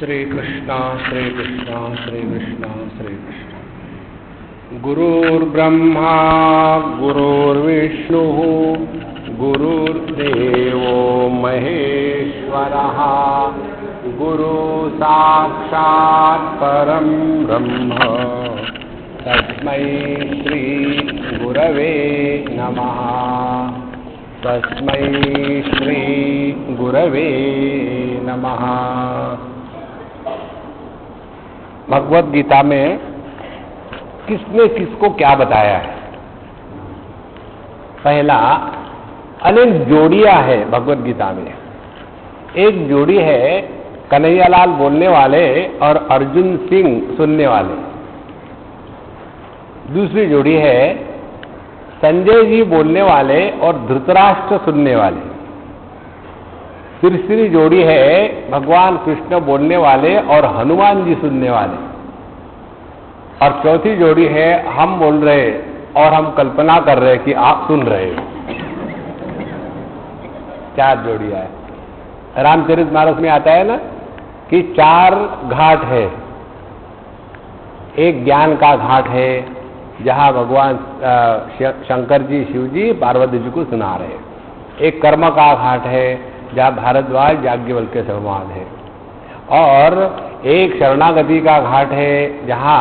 श्री कृष्णा श्री कृष्णा श्री कृष्णा श्री कृष्णा। गुरुर्ब्रह्मा गुरुर्विष्णु गुरुर्देवो महेश्वरः गुरु साक्षात् परं ब्रह्म तस्मै श्री गुरवे नमः। तस्मै श्री गुरवे नमः। भगवद गीता में किसने किसको क्या बताया है? पहला, अनेक जोड़ियां है भगवद गीता में। एक जोड़ी है कन्हैयालाल बोलने वाले और अर्जुन सिंह सुनने वाले। दूसरी जोड़ी है संजय जी बोलने वाले और धृतराष्ट्र सुनने वाले। तीसरी जोड़ी है भगवान कृष्ण बोलने वाले और हनुमान जी सुनने वाले। और चौथी जोड़ी है हम बोल रहे और हम कल्पना कर रहे कि आप सुन रहे हो। चार जोड़ियां है। रामचरितमानस में आता है ना कि चार घाट है। एक ज्ञान का घाट है जहां भगवान शंकर जी शिव जी पार्वती जी को सुना रहे। एक कर्म का घाट है जहां भारद्वाज याज्ञवल्क्य के संवाद है। और एक शरणागति का घाट है जहां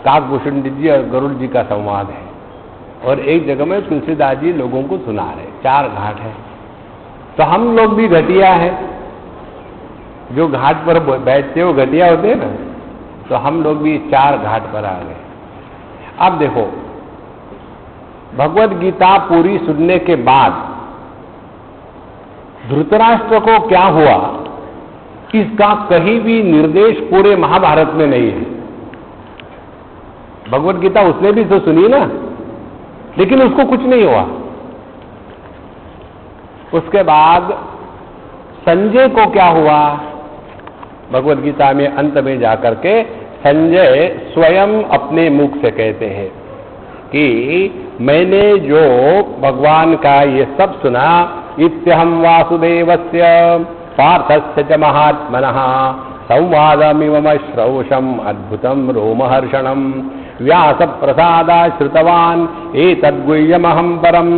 काकभूषण जी और गरुड़ जी का संवाद है। और एक जगह में तुलसीदास जी लोगों को सुना रहे। चार घाट है। तो हम लोग भी घटिया है। जो घाट पर बैठते वो घटिया होते हैं ना। तो हम लोग भी चार घाट पर आ गए। अब देखो, भगवद गीता पूरी सुनने के बाद धृतराष्ट्र को क्या हुआ, इसका कहीं भी निर्देश पूरे महाभारत में नहीं है। भगवद गीता उसने भी तो सुनी ना, लेकिन उसको कुछ नहीं हुआ। उसके बाद संजय को क्या हुआ, भगवद गीता में अंत में जाकर के संजय स्वयं अपने मुख से कहते हैं कि मैंने जो भगवान का ये सब सुना, इत्यहं वासुदेवस्य पार्थस्य च महात्मनः संवादमिमं श्रौषम् अद्भुतं रोमहर्षणं व्यासप्रसादात् श्रुतवान् एतद्गुह्यमहं परं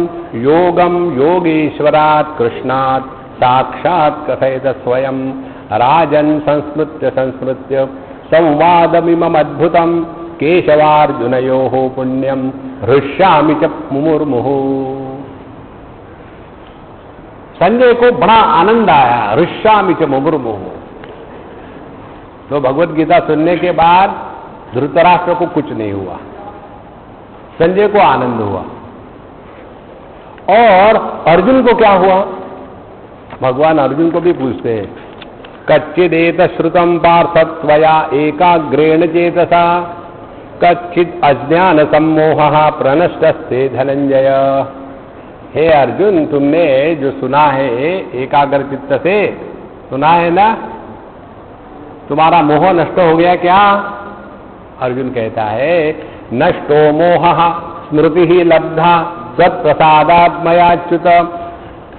योगं योगीश्वरात् कृष्णात् साक्षात् कथयत स्वयं राजन् संस्मृत्य संवादमिमम् अद्भुतं केशवार्जुनयोः पुण्यं हृष्यामि च मुमुर्मुहुः। संजय को बड़ा आनंद आया, हृष्यामि च मुमुर्मुहुः। तो भगवद गीता सुनने के बाद धृतराष्ट्र को कुछ नहीं हुआ, संजय को आनंद हुआ। और अर्जुन को क्या हुआ, भगवान अर्जुन को भी पूछते हैं, कच्चिदेत श्रुतं पार्थ त्वया एकाग्रेण चेतसा कच्चित् अज्ञान सम्मोहः प्रनष्टस्ते धनंजय। हे अर्जुन, तुमने जो सुना है एकाग्र चित्त से सुना है ना, तुम्हारा मोह नष्ट हो गया क्या? अर्जुन कहता है, नष्टो मोहः स्मृति ही लब्धा त्वत्प्रसादात् मयाच्युत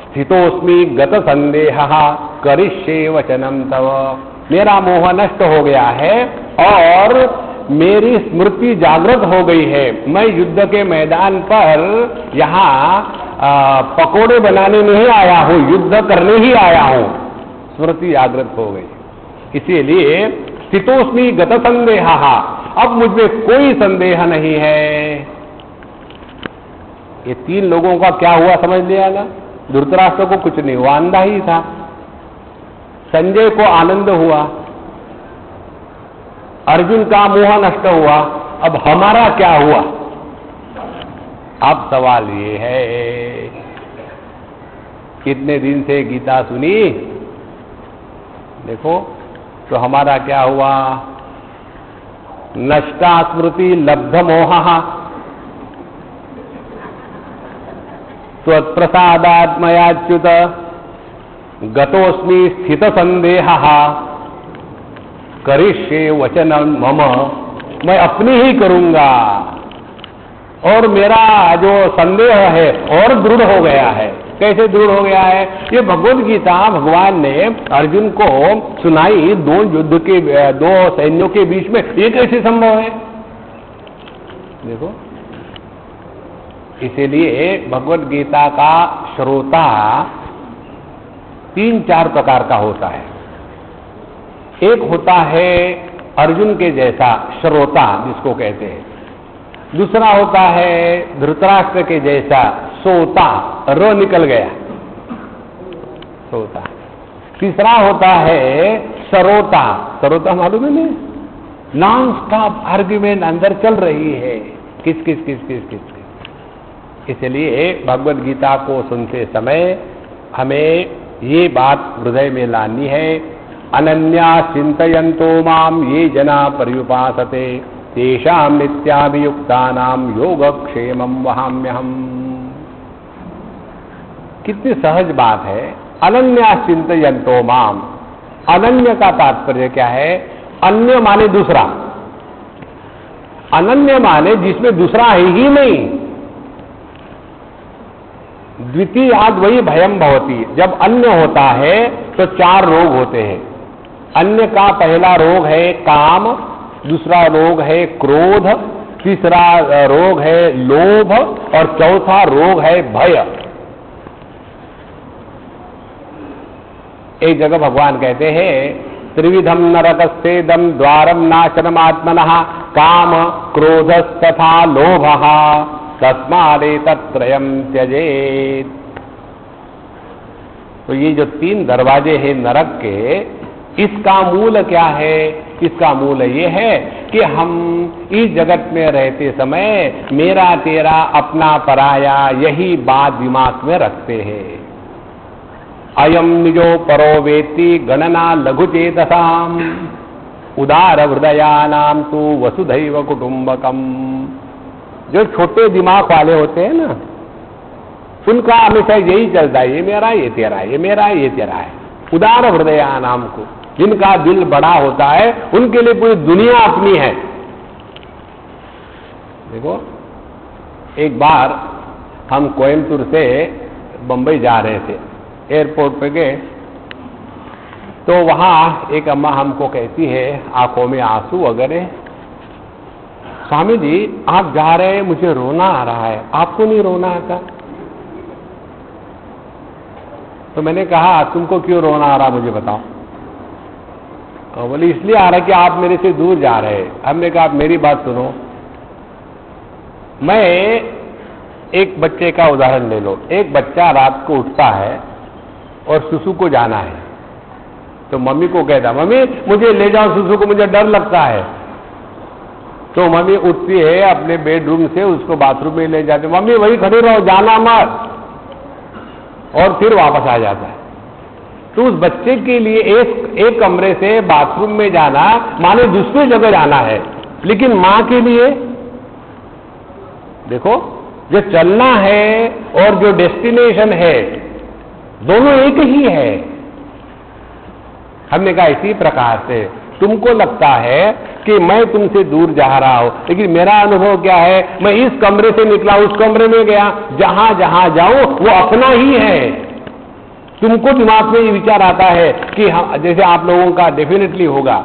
स्थितोस्मि गत संदेहः करिष्ये वचनम तव। मेरा मोह नष्ट हो गया है और मेरी स्मृति जागृत हो गई है। मैं युद्ध के मैदान पर यहाँ पकोड़े बनाने नहीं आया हूँ, युद्ध करने ही आया हूँ। स्मृति जागृत हो गई, इसीलिए स्थितोस्मि गत संदेहः, अब मुझमें कोई संदेह नहीं है। ये तीन लोगों का क्या हुआ समझ लिया ना। धृतराष्ट्र को कुछ नहीं हुआ, अंधा ही था। संजय को आनंद हुआ, अर्जुन का मोह नष्ट हुआ। अब हमारा क्या हुआ? अब सवाल ये है, कितने दिन से गीता सुनी, देखो तो हमारा क्या हुआ, नष्टा स्मृति लब्ध मोहः त्वत्प्रसादात् मयाच्युत गतोस्मि स्थित संदेहः करिष्ये वचनं मम। मैं अपनी ही करूंगा और मेरा जो संदेह है और दृढ़ हो गया है। कैसे दूर हो गया है? ये भगवद गीता भगवान ने अर्जुन को सुनाई दो युद्ध के, दो सैन्यों के बीच में, ये कैसे संभव है? देखो, इसीलिए भगवद गीता का श्रोता 3-4 प्रकार का होता है। एक होता है अर्जुन के जैसा श्रोता, जिसको कहते हैं। दूसरा होता है धृतराष्ट्र के जैसा सोता, रो निकल गया, सोता। तीसरा होता है सरोता। सरोता मालूम है नहीं? नॉन स्टॉप आर्ग्यूमेंट अंदर चल रही है, किस किस किस किस किस किस। इसलिए भगवद गीता को सुनते समय हमें ये बात हृदय में लानी है, अनन्या चिंतयन्तो माम ये जना पर्युपासते तेषां नित्याभियुक्तानां योगक्षेमं वहाम्यहम्। कितनी सहज बात है, अनन्या चिंतयन्तो माम। अनन्य का तात्पर्य क्या है? अन्य माने दूसरा, अनन्य माने जिसमें दूसरा है ही नहीं। द्वितीयाद वही भयम भवती, जब अन्य होता है तो 4 रोग होते हैं। अन्य का पहला रोग है काम, दूसरा रोग है क्रोध, तीसरा रोग है लोभ और चौथा रोग है भय। एक जगह भगवान कहते हैं त्रिविधम नरकस्येदं द्वारम नाशनम आत्मनः काम क्रोधस्तथा लोभः तस्मादेतत्त्रयं त्यजेत्। तो ये जो 3 दरवाजे हैं नरक के, इसका मूल क्या है? इसका मूल ये है कि हम इस जगत में रहते समय मेरा तेरा अपना पराया यही बात दिमाग में रखते हैं। अयम निजो परो वेत्ति गणना लघुचेतसाम उदार हृदयानाम तु वसुधैव कुटुंबकम। जो छोटे दिमाग वाले होते हैं ना, उनका हमेशा यही चलता है, ये मेरा ये तेरा, ये मेरा ये तेरा है। उदार हृदयानाम को, जिनका दिल बड़ा होता है, उनके लिए पूरी दुनिया अपनी है। देखो, एक बार हम कोयम्बतूर से बंबई जा रहे थे, एयरपोर्ट पे गए तो वहां एक अम्मा हमको कहती है, आंखों में आंसू वगैरह, स्वामी जी आप जा रहे हैं, मुझे रोना आ रहा है, आपको नहीं रोना आता? तो मैंने कहा तुमको क्यों रोना आ रहा मुझे बताओ। बोले इसलिए आ रहा है कि आप मेरे से दूर जा रहे हैं। हमने कहा आप मेरी बात सुनो, मैं एक बच्चे का उदाहरण ले लो। एक बच्चा रात को उठता है और सुसु को जाना है, तो मम्मी को कहता मम्मी मुझे ले जाओ सुसु को, मुझे डर लगता है। तो मम्मी उठती है अपने बेडरूम से, उसको बाथरूम में ले जाते, मम्मी वही खड़े रहो जाना मत, और फिर वापस आ जाता है। तो उस बच्चे के लिए एक कमरे से बाथरूम में जाना माने दूसरी जगह जाना है, लेकिन मां के लिए देखो जो चलना है और जो डेस्टिनेशन है दोनों एक ही है। हमने कहा इसी प्रकार से तुमको लगता है कि मैं तुमसे दूर जा रहा हूं, लेकिन मेरा अनुभव क्या है, मैं इस कमरे से निकला उस कमरे में गया, जहां जहां जाऊं वो अपना ही है। तुमको दिमाग में ये विचार आता है कि जैसे आप लोगों का डेफिनेटली होगा,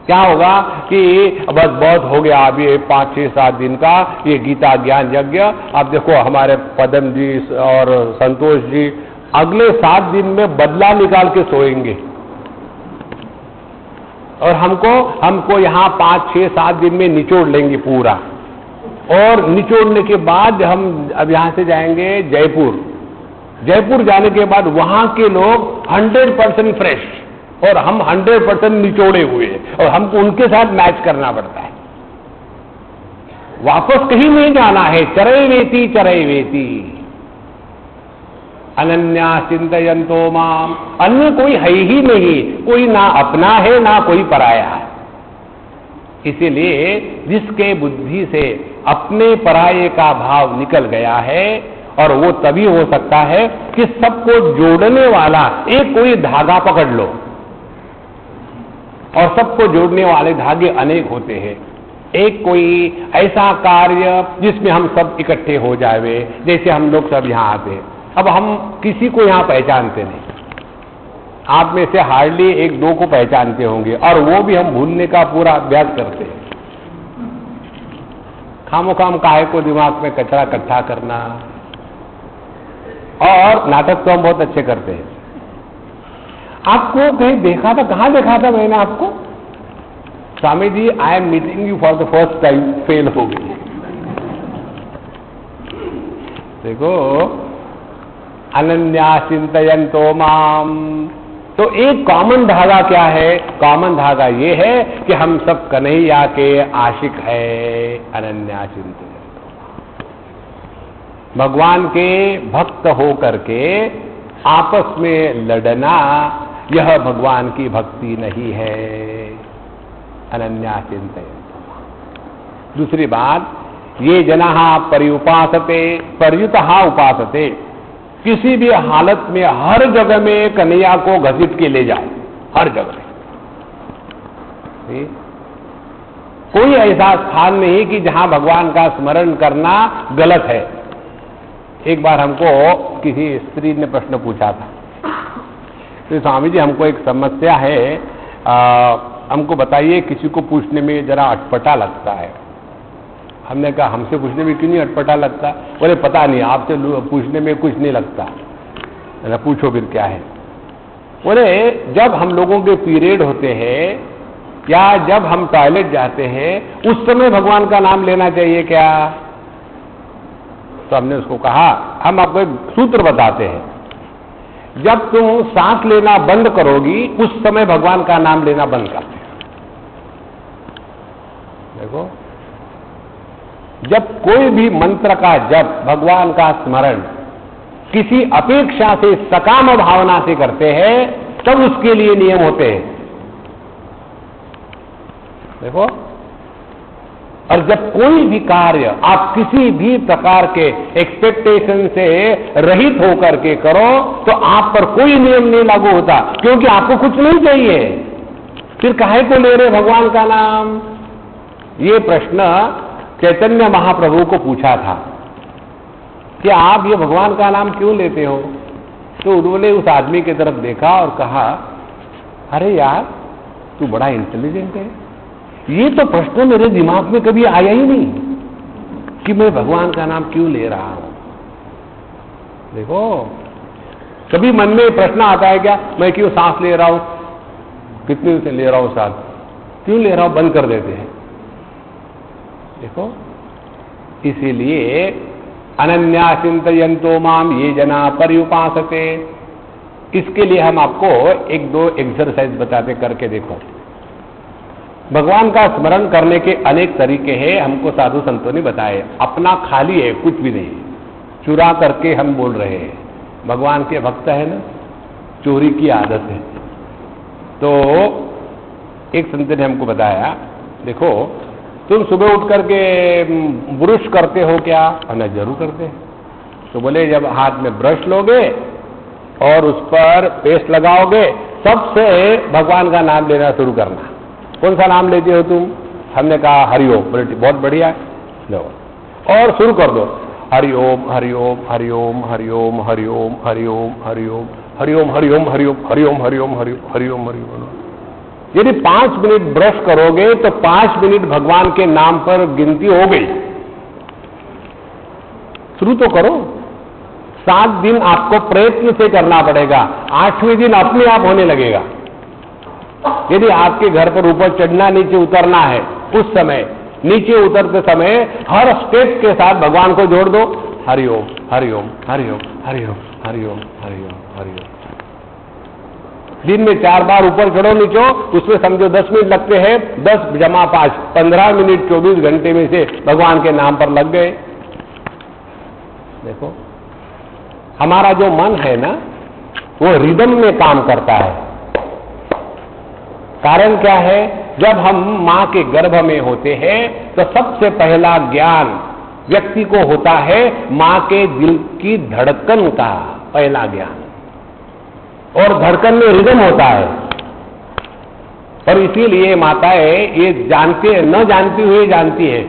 क्या होगा कि बस बहुत हो गया अभी 5, 6, 7 दिन का ये गीता ज्ञान यज्ञ। आप देखो हमारे पदम जी और संतोष जी अगले 7 दिन में बदला निकाल के सोएंगे, और हमको यहाँ 5, 6, 7 दिन में निचोड़ लेंगे पूरा। और निचोड़ने के बाद हम अब यहाँ से जाएंगे जयपुर। जयपुर जाने के बाद वहां के लोग 100% फ्रेश और हम 100% निचोड़े हुए, और हमको उनके साथ मैच करना पड़ता है। वापस कहीं नहीं जाना है, चरैवेति चरैवेति अनन्या चिंतयन्तो माम। अन्य कोई है ही नहीं, कोई ना अपना है ना कोई पराया है। इसीलिए जिसके बुद्धि से अपने पराये का भाव निकल गया है, और वो तभी हो सकता है कि सबको जोड़ने वाला एक कोई धागा पकड़ लो, और सबको जोड़ने वाले धागे अनेक होते हैं। एक कोई ऐसा कार्य जिसमें हम सब इकट्ठे हो जावे, जैसे हम लोग सब यहाँ आते हैं। अब हम किसी को यहां पहचानते नहीं, आप में से हार्डली एक दो को पहचानते होंगे, और वो भी हम भूलने का पूरा अभ्यास करते हैं। खामोखाम काहे को दिमाग में कचरा इकट्ठा करना, और नाटक तो हम बहुत अच्छे करते हैं। आपको कहीं देखा था, कहां देखा था मैंने आपको? स्वामी जी, I am meeting you for the first time, fail हो गई। देखो, अनन्या चिंतयन्तो माम, तो एक कॉमन धागा क्या है? कॉमन धागा ये है कि हम सब कन्हैया के आशिक है। अनन्या चिंतयन्तो, भगवान के भक्त हो करके आपस में लड़ना, यह भगवान की भक्ति नहीं है। अनन्या चिंतयन्तो। दूसरी बात, ये जनाः पर्युपासते, पर्युतः उपासते, किसी भी हालत में हर जगह में कन्हैया को घसीट के ले जाए, हर जगह। कोई ऐसा स्थान नहीं कि जहां भगवान का स्मरण करना गलत है। एक बार हमको किसी स्त्री ने प्रश्न पूछा था, तो स्वामी जी हमको एक समस्या है, हमको बताइए, किसी को पूछने में जरा अटपटा लगता है। हमने कहा हमसे पूछने में क्यों नहीं अटपटा लगता? बोले पता नहीं, आपसे पूछने में कुछ नहीं लगता। मैंने पूछो फिर क्या है? बोले जब हम लोगों के पीरियड होते हैं या जब हम टॉयलेट जाते हैं, उस समय भगवान का नाम लेना चाहिए क्या? तो हमने उसको कहा हम आपको एक सूत्र बताते हैं, जब तुम सांस लेना बंद करोगी उस समय भगवान का नाम लेना बंद कर दो। देखो, जब कोई भी मंत्र का जप, भगवान का स्मरण किसी अपेक्षा से, सकाम भावना से करते हैं, तब उसके लिए नियम होते हैं। देखो, और जब कोई भी कार्य आप किसी भी प्रकार के एक्सपेक्टेशन से रहित होकर के करो, तो आप पर कोई नियम नहीं लागू होता, क्योंकि आपको कुछ नहीं चाहिए। फिर काहे को ले रहे भगवान का नाम? ये प्रश्न चैतन्य महाप्रभु को पूछा था कि आप ये भगवान का नाम क्यों लेते हो? तो उन्होंने उस आदमी की तरफ देखा और कहा, अरे यार, तू बड़ा इंटेलिजेंट है, ये तो प्रश्न मेरे दिमाग में कभी आया ही नहीं कि मैं भगवान का नाम क्यों ले रहा हूं। देखो, कभी मन में प्रश्न आता है क्या, मैं क्यों सांस ले रहा हूं, कितने दिन से ले रहा हूं सांस, क्यों ले रहा हूं, बंद कर देते हैं। देखो, इसीलिए अनन्या चिंतयन्तो माम ये जना पर्युपासते, इसके लिए हम आपको एक दो एक्सरसाइज बताते, करके देखो। भगवान का स्मरण करने के अनेक तरीके हैं, हमको साधु संतों ने बताए। अपना खाली है, कुछ भी नहीं, चुरा करके हम बोल रहे हैं। भगवान के भक्त है ना, चोरी की आदत है। तो एक संत ने हमको बताया, देखो तुम सुबह उठ करके ब्रश करते हो क्या? ना, जरूर करते हैं। तो बोले जब हाथ में ब्रश लोगे और उस पर पेस्ट लगाओगे, सबसे भगवान का नाम लेना शुरू करना। कौन सा नाम लेते हो तुम? हमने कहा हरिओम। बोले बहुत बढ़िया है, लो, और शुरू कर दो, हरिओम हरिओम हरिओम हरिओम हरिओम हरिओम हरिओम हरिओम हरिओम हरिओम हरिओम हरिओम हरिओम हरिओम हरिओम। यदि 5 मिनट ब्रश करोगे तो 5 मिनट भगवान के नाम पर गिनती हो गई। शुरू तो करो। 7 दिन आपको प्रयत्न से करना पड़ेगा, 8वें दिन अपने आप होने लगेगा। यदि आपके घर पर ऊपर चढ़ना, नीचे उतरना है, उस समय नीचे उतरते समय हर स्टेप के साथ भगवान को जोड़ दो, हरिओम हरिओम हरिओम हरिओम हरिओम हरिओम हरिओम। दिन में 4 बार ऊपर चढ़ो नीचो, उसमें समझो 10 मिनट लगते हैं, 10 जमा 5, 15 मिनट 24 घंटे में से भगवान के नाम पर लग गए। देखो, हमारा जो मन है ना, वो रिदम में काम करता है। कारण क्या है? जब हम मां के गर्भ में होते हैं तो सबसे पहला ज्ञान व्यक्ति को होता है मां के दिल की धड़कन का पहला ज्ञान, और धड़कन में रिदम होता है। और इसीलिए माताएं ये जानते, न जानती हुए जानती है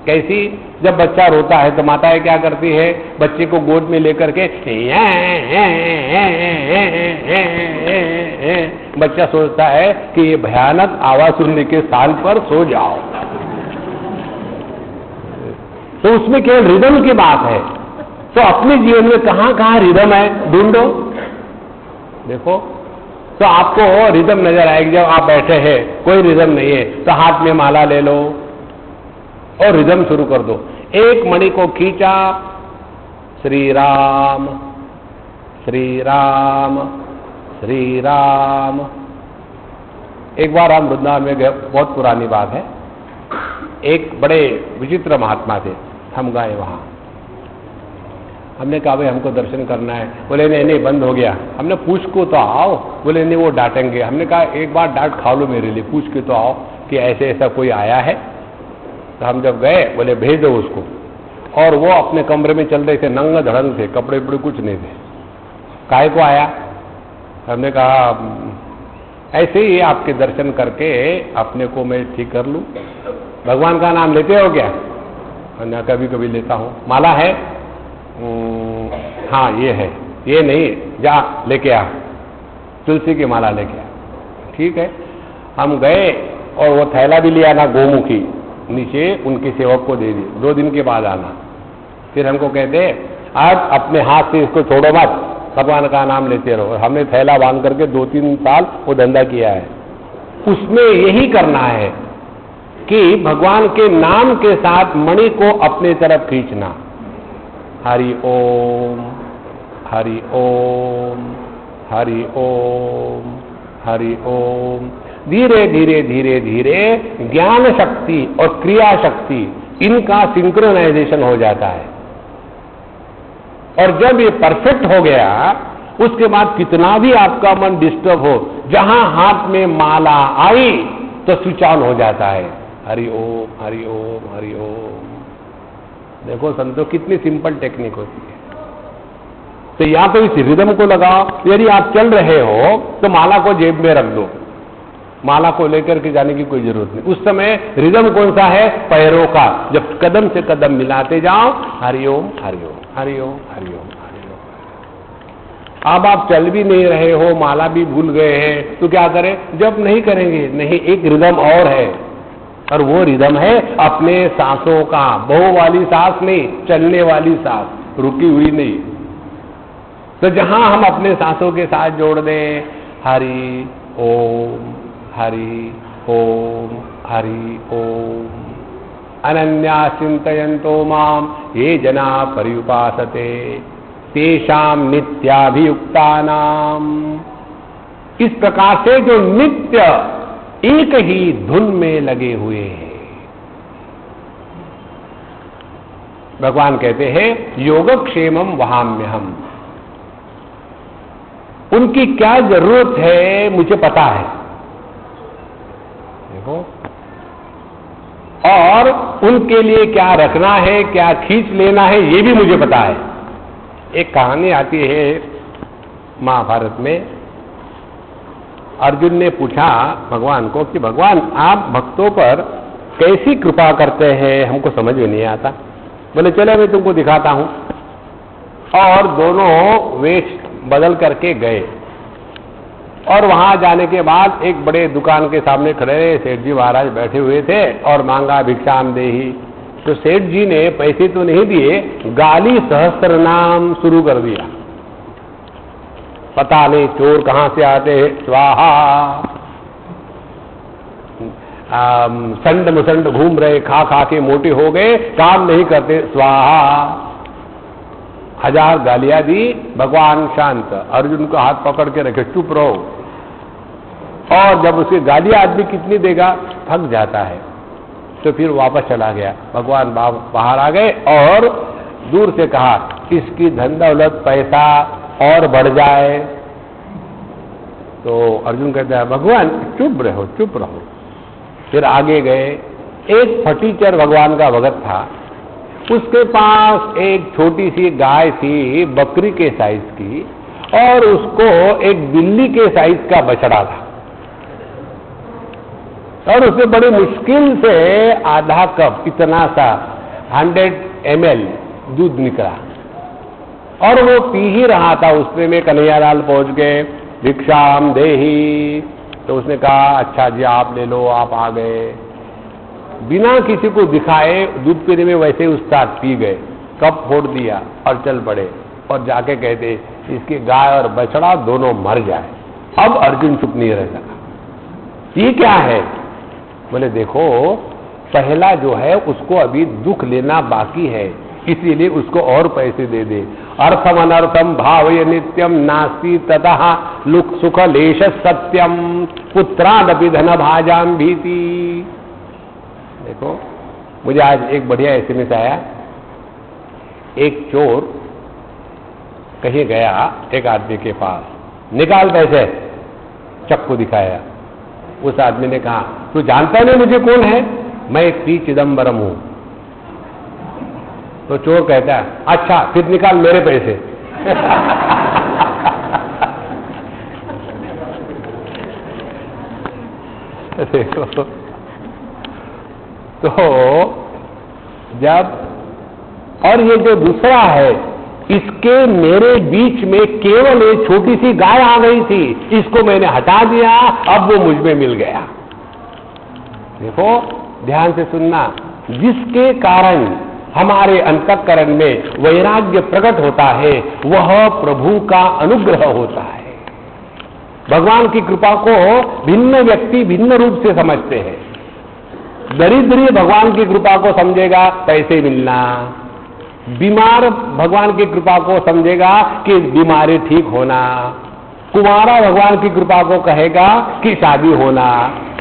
कैसी? जब बच्चा रोता है तो माताएं क्या करती है? बच्चे को गोद में लेकर के बच्चा सोचता है कि ये भयानक आवाज सुनने के स्थान पर सो जाओ। तो उसमें केवल रिदम की बात है। तो अपने जीवन में कहां कहां रिदम है, ढूंढो, देखो। तो आपको रिदम नजर आएगी। जब आप बैठे हैं, कोई रिदम नहीं है, तो हाथ में माला ले लो और रिदम शुरू कर दो। एक मणि को खींचा, श्री राम श्री राम श्री राम। एक बार हम वृंदावन में गए, बहुत पुरानी बात है। एक बड़े विचित्र महात्मा थे, हम गए वहां। हमने कहा भाई हमको दर्शन करना है। बोले नहीं नहीं, बंद हो गया। हमने पूछ को तो आओ। बोले नहीं, वो डांटेंगे। हमने कहा एक बार डांट खा लो मेरे लिए, पूछ के तो आओ कि ऐसे ऐसा कोई आया है। तो हम जब गए, बोले भेज दो उसको। और वो अपने कमरे में चल रहे थे, नंगा धड़ंग थे, कपड़े उपड़े कुछ नहीं थे। काहे को आया? हमने कहा ऐसे ही आपके दर्शन करके अपने को मैं ठीक कर लूं। भगवान का नाम लेते हो क्या? ना, कभी कभी लेता हूं। माला है? हाँ ये है। ये नहीं, जा लेके आ, तुलसी की माला लेके आ। ठीक है। हम गए और वो थैला भी लिया ना, गोमुखी, नीचे उनके सेवक को दे दी। 2 दिन के बाद आना। फिर हमको कहते आज अपने हाथ से इसको छोड़ो मत, भगवान का नाम लेते रहो। हमने थैला बांध करके 2-3 साल वो धंधा किया है। उसमें यही करना है कि भगवान के नाम के साथ मणि को अपने तरफ खींचना। हरि ओम हरि ओम हरि ओम हरि ओम। धीरे धीरे धीरे धीरे ज्ञान शक्ति और क्रिया शक्ति, इनका सिंक्रोनाइजेशन हो जाता है। और जब ये परफेक्ट हो गया, उसके बाद कितना भी आपका मन डिस्टर्ब हो, जहां हाथ में माला आई तो स्विच ऑन हो जाता है। हरि ओम हरि ओम हरि ओम। देखो संतो, कितनी सिंपल टेक्निक होती है। तो या तो इस रिदम को लगाओ। यदि आप चल रहे हो तो माला को जेब में रख दो, माला को लेकर के जाने की कोई जरूरत नहीं। उस समय रिदम कौन सा है? पैरों का। जब कदम से कदम मिलाते जाओ, हरिओम हरिओम हरिओम हरिओम हरिओम। अब आप चल भी नहीं रहे हो, माला भी भूल गए हैं, तो क्या करें? जब नहीं करेंगे, नहीं, एक रिदम और है, और वो रिदम है अपने सांसों का। बहू वाली सांस नहीं, चलने वाली सांस, रुकी हुई नहीं। तो जहां हम अपने सांसों के साथ जोड़ दें, हरि ओम हरि ओम हरि ओम। अनन्या चिंतयन्तो माम ये जना पर्युपासते तेषाम नित्याभियुक्तानाम। इस प्रकार से जो नित्य एक ही धुन में लगे हुए हैं, भगवान कहते हैं योगक्षेमम वहाम्यहम। उनकी क्या जरूरत है मुझे पता है, देखो, और उनके लिए क्या रखना है, क्या खींच लेना है, ये भी मुझे पता है। एक कहानी आती है महाभारत में। अर्जुन ने पूछा भगवान को कि भगवान आप भक्तों पर कैसी कृपा करते हैं, हमको समझ में नहीं आता। बोले चलो मैं तुमको दिखाता हूं। और दोनों वेश बदल करके गए, और वहां जाने के बाद एक बड़े दुकान के सामने खड़े रहे। सेठ जी महाराज बैठे हुए थे और मांगा भिक्षाम देही। तो सेठ जी ने पैसे तो नहीं दिए, गाली सहस्त्र नाम शुरू कर दिया। पता नहीं चोर कहां से आते हैं, स्वाहा। संड मुसंड घूम रहे, खा खा के मोटे हो गए, काम नहीं करते, स्वाहा। 1000 गालियां दी। भगवान शांत। अर्जुन को हाथ पकड़ के रखे, चुप रहो। और जब उसे गालियां आदमी कितनी देगा, थक जाता है, तो फिर वापस चला गया। भगवान बाहर आ गए और दूर से कहा इसकी धन दौलत पैसा और बढ़ जाए। तो अर्जुन कहता है भगवान चुप रहो चुप रहो। फिर आगे गए। एक फटीचर भगवान का भगत था, उसके पास एक छोटी सी गाय थी, बकरी के साइज की, और उसको एक बिल्ली के साइज का बछड़ा था। और उससे बड़ी मुश्किल से आधा कप इतना सा 100 ml दूध निकला और वो पी ही रहा था। उसमें में कन्हैयालाल पहुंच गए, भिक्षाम देही, तो उसने कहा अच्छा जी आप ले लो, आप आ गए। बिना किसी को दिखाए दूध पीने में वैसे ही उस्ताद पी गए, कप फोड़ दिया और चल पड़े और जाके कहते इसकी गाय और बछड़ा दोनों मर जाए। अब अर्जुन चुप नहीं रह सका। ये क्या है? बोले देखो पहला जो है उसको अभी दुख लेना बाकी है, इसीलिए उसको और पैसे दे दे। अर्थम अनर्थम भावय नित्यम नास्ति ततः लुक सुख लेश सत्यम पुत्रादपि धन भाजाम भीति। देखो मुझे आज एक बढ़िया एसएमएस आया। एक चोर कहीं गया एक आदमी के पास, निकाल पैसे, चक्कू दिखाया। उस आदमी ने कहा तू जानता नहीं मुझे कौन है? मैं पी चिदम्बरम हूं। तो चोर कहता है अच्छा फिर निकाल मेरे पैसे। देखो तो जब, और ये जो दूसरा है इसके मेरे बीच में केवल एक छोटी सी गाय आ गई थी, इसको मैंने हटा दिया, अब वो मुझ में मिल गया। देखो ध्यान से सुनना, जिसके कारण हमारे अंतःकरण में वैराग्य प्रकट होता है वह प्रभु का अनुग्रह होता है। भगवान की कृपा को भिन्न व्यक्ति भिन्न रूप से समझते हैं। दरिद्री भगवान की कृपा को समझेगा पैसे मिलना, बीमार भगवान की कृपा को समझेगा कि बीमारी ठीक होना, कुंवारा भगवान की कृपा को कहेगा कि शादी होना,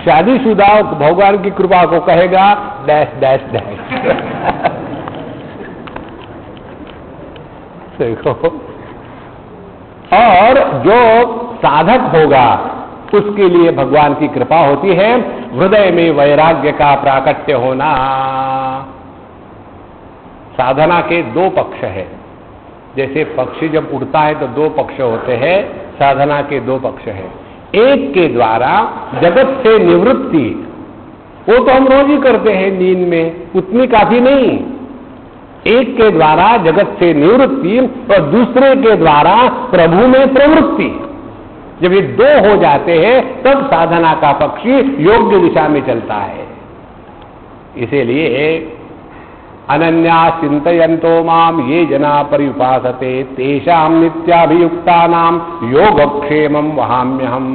शादीशुदा भगवान की कृपा को कहेगा डैश डैश डैश। देखो, और जो साधक होगा उसके लिए भगवान की कृपा होती है, हृदय में वैराग्य का प्राकट्य होना। साधना के दो पक्ष है। जैसे पक्षी जब उड़ता है तो दो पक्ष होते हैं, साधना के दो पक्ष है। एक के द्वारा जगत से निवृत्ति, वो तो हम रोज ही करते हैं नींद में, उतनी काफी नहीं। एक के द्वारा जगत से निवृत्ति और दूसरे के द्वारा प्रभु में प्रवृत्ति। जब ये दो हो जाते हैं तब साधना का पक्षी योग्य दिशा में चलता है। इसीलिए अनन्या चिंतयन्तो माम ये जना पर्युपासते तेषां नित्याभियुक्तानां योगक्षेमं वहाम्यहम्।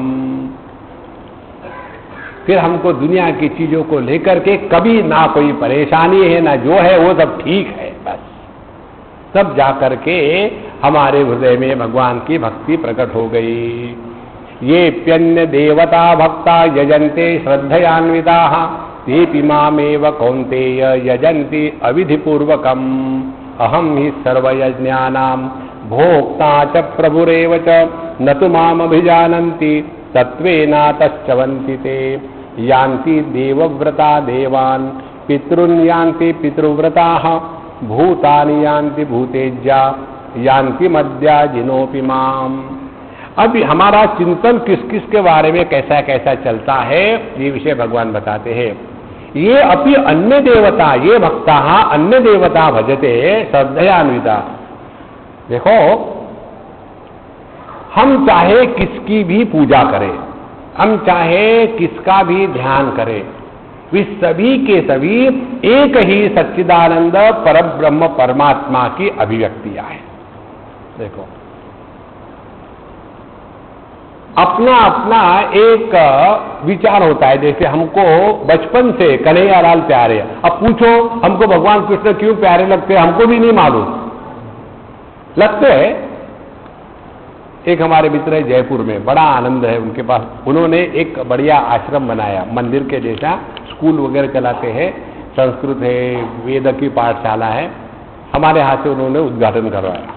फिर हमको दुनिया की चीजों को लेकर के कभी ना कोई परेशानी है, ना जो है वो सब ठीक है, बस तब जाकर के हमारे हृदय में भगवान की भक्ति प्रकट हो गई। ये प्यन्य देवता भक्ता यजन्ते श्रद्धयान्विताः तेपि मामेव कौन्तेय यजन्ति अविधिपूर्वकम्। अहम ही सर्वयज्ञानां भोक्ता च प्रभुरेव च न तु मामभिजानन्ति तत्त्वेनातश्चवन्ति ते। यान्ति देवव्रता देवान् पितॄन् यान्ति पितृव्रताः भूतानि यान्ति भूतेज्या यान्ति मद्या जिनोपि माम्। अब हमारा चिंतन किस किस के बारे में कैसा कैसा चलता है ये विषय भगवान बताते हैं। ये अपि अन्य देवता ये भक्ता अन्य देवता भजते श्रद्धयान्विता। देखो हम चाहे किसकी भी पूजा करें, हम चाहे किसका भी ध्यान करें, वे सभी के सभी एक ही सच्चिदानंद परब्रह्म परमात्मा की अभिव्यक्तियां हैं। देखो अपना अपना एक विचार होता है। जैसे हमको बचपन से कन्हैयालाल प्यारे, अब पूछो हमको भगवान कृष्ण क्यों प्यारे लगते हैं, हमको भी नहीं मालूम, लगते हैं। एक हमारे मित्र है जयपुर में, बड़ा आनंद है उनके पास, उन्होंने एक बढ़िया आश्रम बनाया, मंदिर के जैसा, स्कूल वगैरह चलाते हैं, संस्कृत है, वेद की पाठशाला है। हमारे हाथ से उन्होंने उद्घाटन करवाया।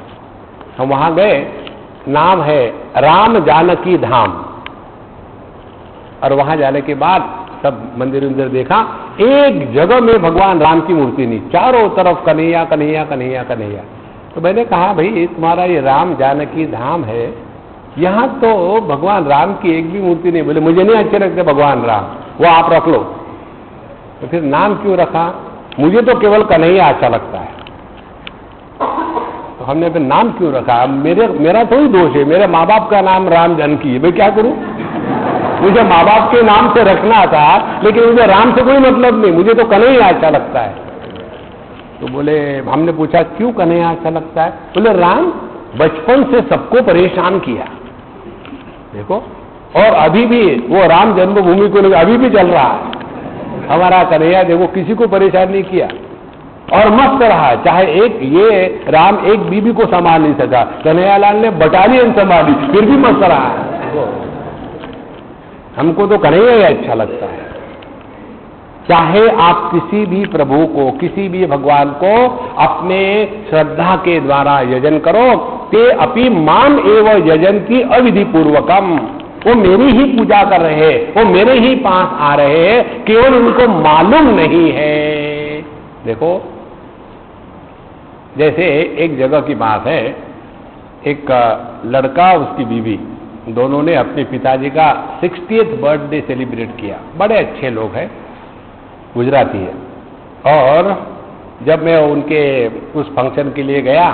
हम वहां गए, नाम है राम जानकी धाम। और वहां जाने के बाद सब मंदिर उंदिर देखा, एक जगह में भगवान राम की मूर्ति नहीं, चारों तरफ कन्हैया कन्हैया कन्हैया कन्हैया। तो मैंने कहा भाई तुम्हारा ये राम जानकी धाम है, यहां तो भगवान राम की एक भी मूर्ति नहीं। बोले मुझे नहीं अच्छे लगते भगवान राम, वो आप रख लो। तो फिर नाम क्यों रखा? मुझे तो केवल कन्हैया अच्छा लगता है, तो हमने फिर नाम क्यों रखा? मेरा थोड़ी दोष है, मेरे माँ बाप का नाम राम जानकी है, मैं क्या करूं? मुझे माँ बाप के नाम से रखना था, लेकिन मुझे राम से कोई मतलब नहीं, मुझे तो कन्हैया अच्छा लगता है। तो बोले, हमने पूछा क्यों कन्हैया अच्छा लगता है? बोले राम बचपन से सबको परेशान किया, देखो, और अभी भी वो राम जन्मभूमि को लेकर अभी भी चल रहा है। हमारा कन्हैया देखो किसी को परेशान नहीं किया और मस्त रहा। चाहे ये राम एक बीबी को संभाल नहीं सका, कन्हैयालाल ने बटालियन संभाली, फिर भी मस्त रहा। हमको तो कन्हैया ही अच्छा लगता है। चाहे आप किसी भी प्रभु को, किसी भी भगवान को अपने श्रद्धा के द्वारा यजन करो, ते अपि माम एवं यजन्ति अविधि पूर्वकम, वो मेरी ही पूजा कर रहे हैं, वो मेरे ही पास आ रहे हैं, केवल उनको मालूम नहीं है। देखो, जैसे एक जगह की बात है, एक लड़का उसकी बीवी दोनों ने अपने पिताजी का 60th बर्थडे सेलिब्रेट किया। बड़े अच्छे लोग हैं, गुजराती है। और जब मैं उनके उस फंक्शन के लिए गया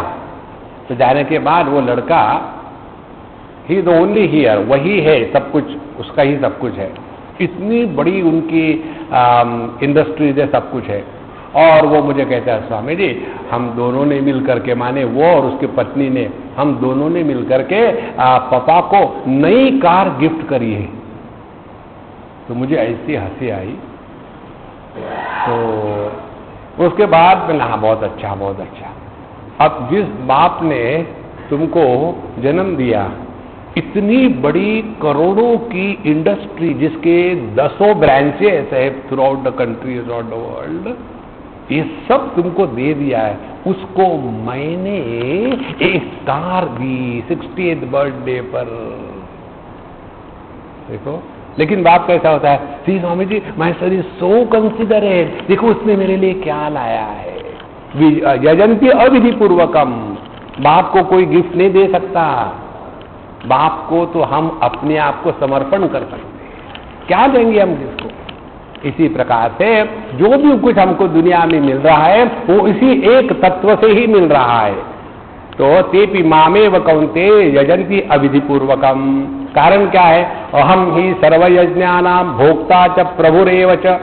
तो जाने के बाद वो लड़का, ही द ओनली हियर, वही है सब कुछ, उसका ही सब कुछ है। इतनी बड़ी उनकी इंडस्ट्रीज है, सब कुछ है। और वो मुझे कहता है, स्वामी जी हम दोनों ने मिल करके, माने वो और उसकी पत्नी ने, हम दोनों ने मिल करके पापा को नई कार गिफ्ट करी है। तो मुझे ऐसी हंसी आई। तो उसके बाद मैंने कहा बहुत अच्छा, बहुत अच्छा। अब जिस बाप ने तुमको जन्म दिया, इतनी बड़ी करोड़ों की इंडस्ट्री जिसके 10 ब्रांचेस है through out the country, through out the world, ये सब तुमको दे दिया है, उसको मैंने एक कार दी 60th बर्थडे पर। देखो, लेकिन बाप कैसा होता है, सी स्वामी जी my son is so considerate, देखो उसने मेरे लिए क्या लाया है। यजन्ति अविधि पूर्वकम, बाप को कोई गिफ्ट नहीं दे सकता, बाप को तो हम अपने आप को समर्पण कर सकते हैं, क्या देंगे हम किसको? इसी प्रकार से जो भी कुछ हमको दुनिया में मिल रहा है वो इसी एक तत्व से ही मिल रहा है। तो तेपि मामेव कौन्ते यजन्ति अविधि पूर्वकम, कारण क्या है? अहम ही सर्वयज्ञानां भोक्ता च प्रभुरेव च,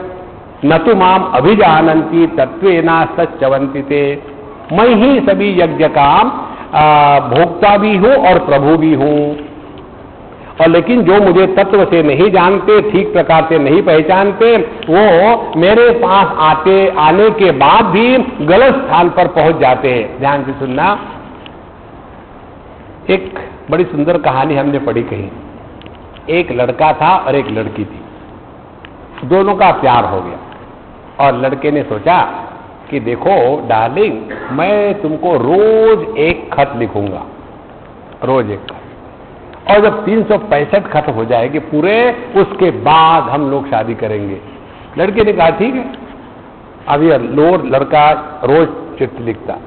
न तो माम अभिजानन्ति तत्वेना सच्चवन्ति ते। मैं ही सभी यज्ञ का भोक्ता भी हूं और प्रभु भी हूं। और लेकिन जो मुझे तत्व से नहीं जानते, ठीक प्रकार से नहीं पहचानते, वो मेरे पास आने के बाद भी गलत स्थान पर पहुंच जाते हैं। ध्यान से सुनना, एक बड़ी सुंदर कहानी हमने पढ़ी कहीं। एक लड़का था और एक लड़की थी, दोनों का प्यार हो गया। और लड़के ने सोचा कि देखो डार्लिंग, मैं तुमको रोज एक खत लिखूंगा, रोज एक खत, और जब 365 खत हो जाएगी पूरे, उसके बाद हम लोग शादी करेंगे। लड़के ने कहा ठीक है। अब ये लड़का रोज चिट्ठी लिखता,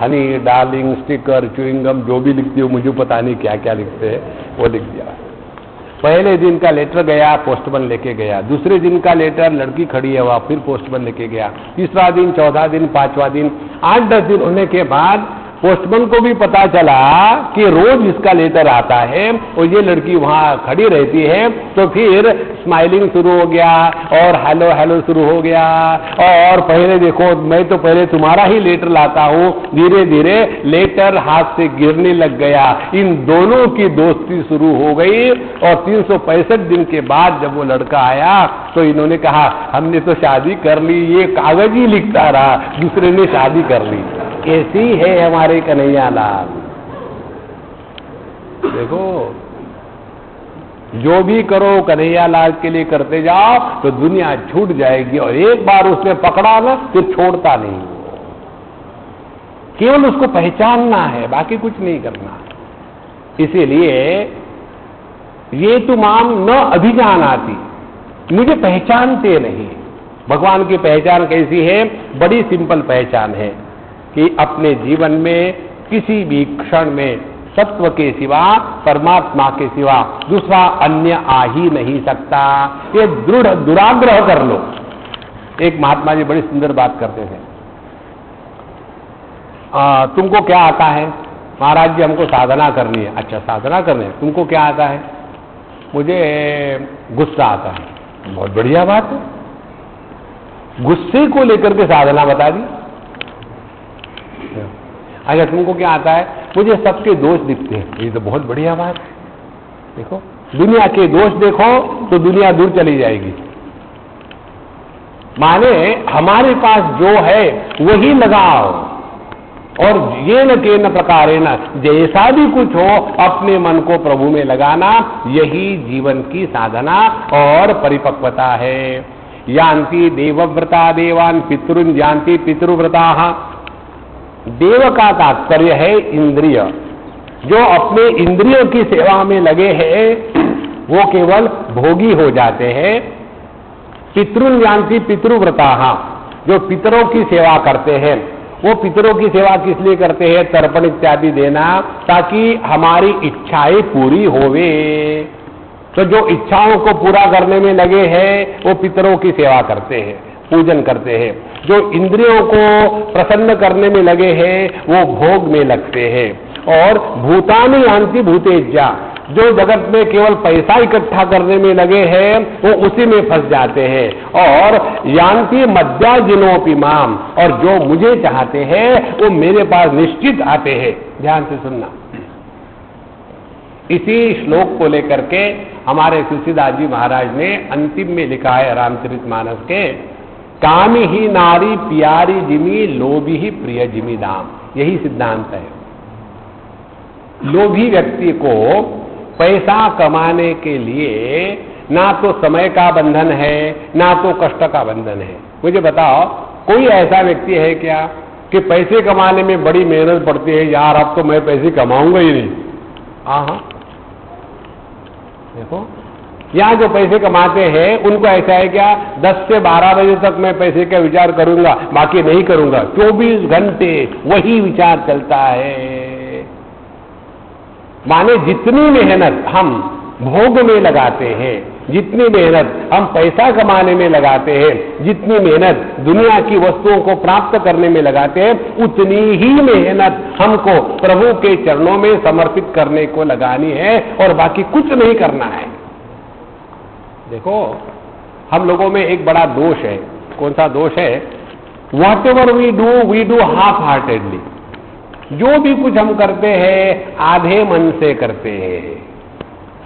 हनी, डार्लिंग, स्टिकर, च्युइंगम, जो भी लिखती हो, मुझे पता नहीं क्या क्या लिखते हैं, वो लिख दिया। पहले दिन का लेटर गया, पोस्टमैन लेके गया। दूसरे दिन का लेटर, लड़की खड़ी है वहां, फिर पोस्टमैन लेके गया। तीसरा दिन, चौथा दिन, पांचवा दिन, 8-10 दिन होने के बाद पोस्टमैन को भी पता चला कि रोज इसका लेटर आता है और ये लड़की वहां खड़ी रहती है। तो फिर स्माइलिंग शुरू हो गया और हेलो हेलो शुरू हो गया। और पहले देखो, मैं तो पहले तुम्हारा ही लेटर लाता हूं, धीरे धीरे लेटर हाथ से गिरने लग गया। इन दोनों की दोस्ती शुरू हो गई। और 365 दिन के बाद जब वो लड़का आया तो इन्होंने कहा हमने तो शादी कर ली, ये कागज ही लिखता रहा, दूसरे ने शादी कर ली। ऐसी है हमारे कन्हैया लाल। देखो, जो भी करो कन्हैया लाल के लिए करते जाओ तो दुनिया छूट जाएगी। और एक बार उसने पकड़ा ना तो छोड़ता नहीं, केवल उसको पहचानना है, बाकी कुछ नहीं करना। इसीलिए ये तुमाम न अभिजानाति, मुझे पहचानते नहीं। भगवान की पहचान कैसी है? बड़ी सिंपल पहचान है कि अपने जीवन में किसी भी क्षण में सत्व के सिवा, परमात्मा के सिवा दूसरा अन्य आ ही नहीं सकता। ये दृढ़ दुराग्रह कर लो। एक महात्मा जी बड़ी सुंदर बात करते थे, तुमको क्या आता है? महाराज जी हमको साधना करनी है। अच्छा साधना करनी है, तुमको क्या आता है? मुझे गुस्सा आता है। बहुत बढ़िया बात है, गुस्से को लेकर के साधना बता दी। अच्छा तुमको क्या आता है? मुझे सबके दोष दिखते हैं। ये तो बहुत बढ़िया बात है। देखो दुनिया के दोष देखो तो दुनिया दूर चली जाएगी। माने हमारे पास जो है वही लगाओ, और ये न के न प्रकारे न, जैसा भी कुछ हो अपने मन को प्रभु में लगाना, यही जीवन की साधना और परिपक्वता है। यान्ति देवव्रता देवान पितृन यान्ति पितृव्रता। देव का तात्पर्य है इंद्रिय। जो अपने इंद्रियों की सेवा में लगे हैं वो केवल भोगी हो जाते हैं। पितृन यान्ति पितृव्रता, जो पितरों की सेवा करते हैं, वो पितरों की सेवा किस लिए करते हैं? तर्पण इत्यादि देना, ताकि हमारी इच्छाएं पूरी होवे। तो जो इच्छाओं को पूरा करने में लगे हैं वो पितरों की सेवा करते हैं, पूजन करते हैं। जो इंद्रियों को प्रसन्न करने में लगे हैं वो भोग में लगते हैं। और भूतानि यान्ति भूतेज्या, जो जगत में केवल पैसा इकट्ठा करने में लगे हैं वो उसी में फंस जाते हैं। और यान्ति मद्याजिनोपि माम, और जो मुझे चाहते हैं वो मेरे पास निश्चित आते हैं। ध्यान से सुनना, इसी श्लोक को लेकर के हमारे तुलसीदास जी महाराज ने अंतिम में लिखा है रामचरितमानस के, कामी ही नारी प्यारी जिमी लोभी ही प्रिय जिमी दाम। यही सिद्धांत है। लोभी व्यक्ति को पैसा कमाने के लिए ना तो समय का बंधन है ना तो कष्ट का बंधन है। मुझे बताओ कोई ऐसा व्यक्ति है क्या कि पैसे कमाने में बड़ी मेहनत पड़ती है, यार अब तो मैं पैसे कमाऊंगा ही नहीं। हाँ, देखो यहाँ जो पैसे कमाते हैं उनको ऐसा है क्या, 10 से 12 बजे तक मैं पैसे का विचार करूंगा, बाकी नहीं करूंगा। 24 घंटे वही विचार चलता है। माने जितनी मेहनत हम भोग में लगाते हैं, जितनी मेहनत हम पैसा कमाने में लगाते हैं, जितनी मेहनत दुनिया की वस्तुओं को प्राप्त करने में लगाते हैं, उतनी ही मेहनत हमको प्रभु के चरणों में समर्पित करने को लगानी है और बाकी कुछ नहीं करना है। देखो हम लोगों में एक बड़ा दोष है। कौन सा दोष है? Whatever we do halfheartedly. जो भी कुछ हम करते हैं आधे मन से करते हैं।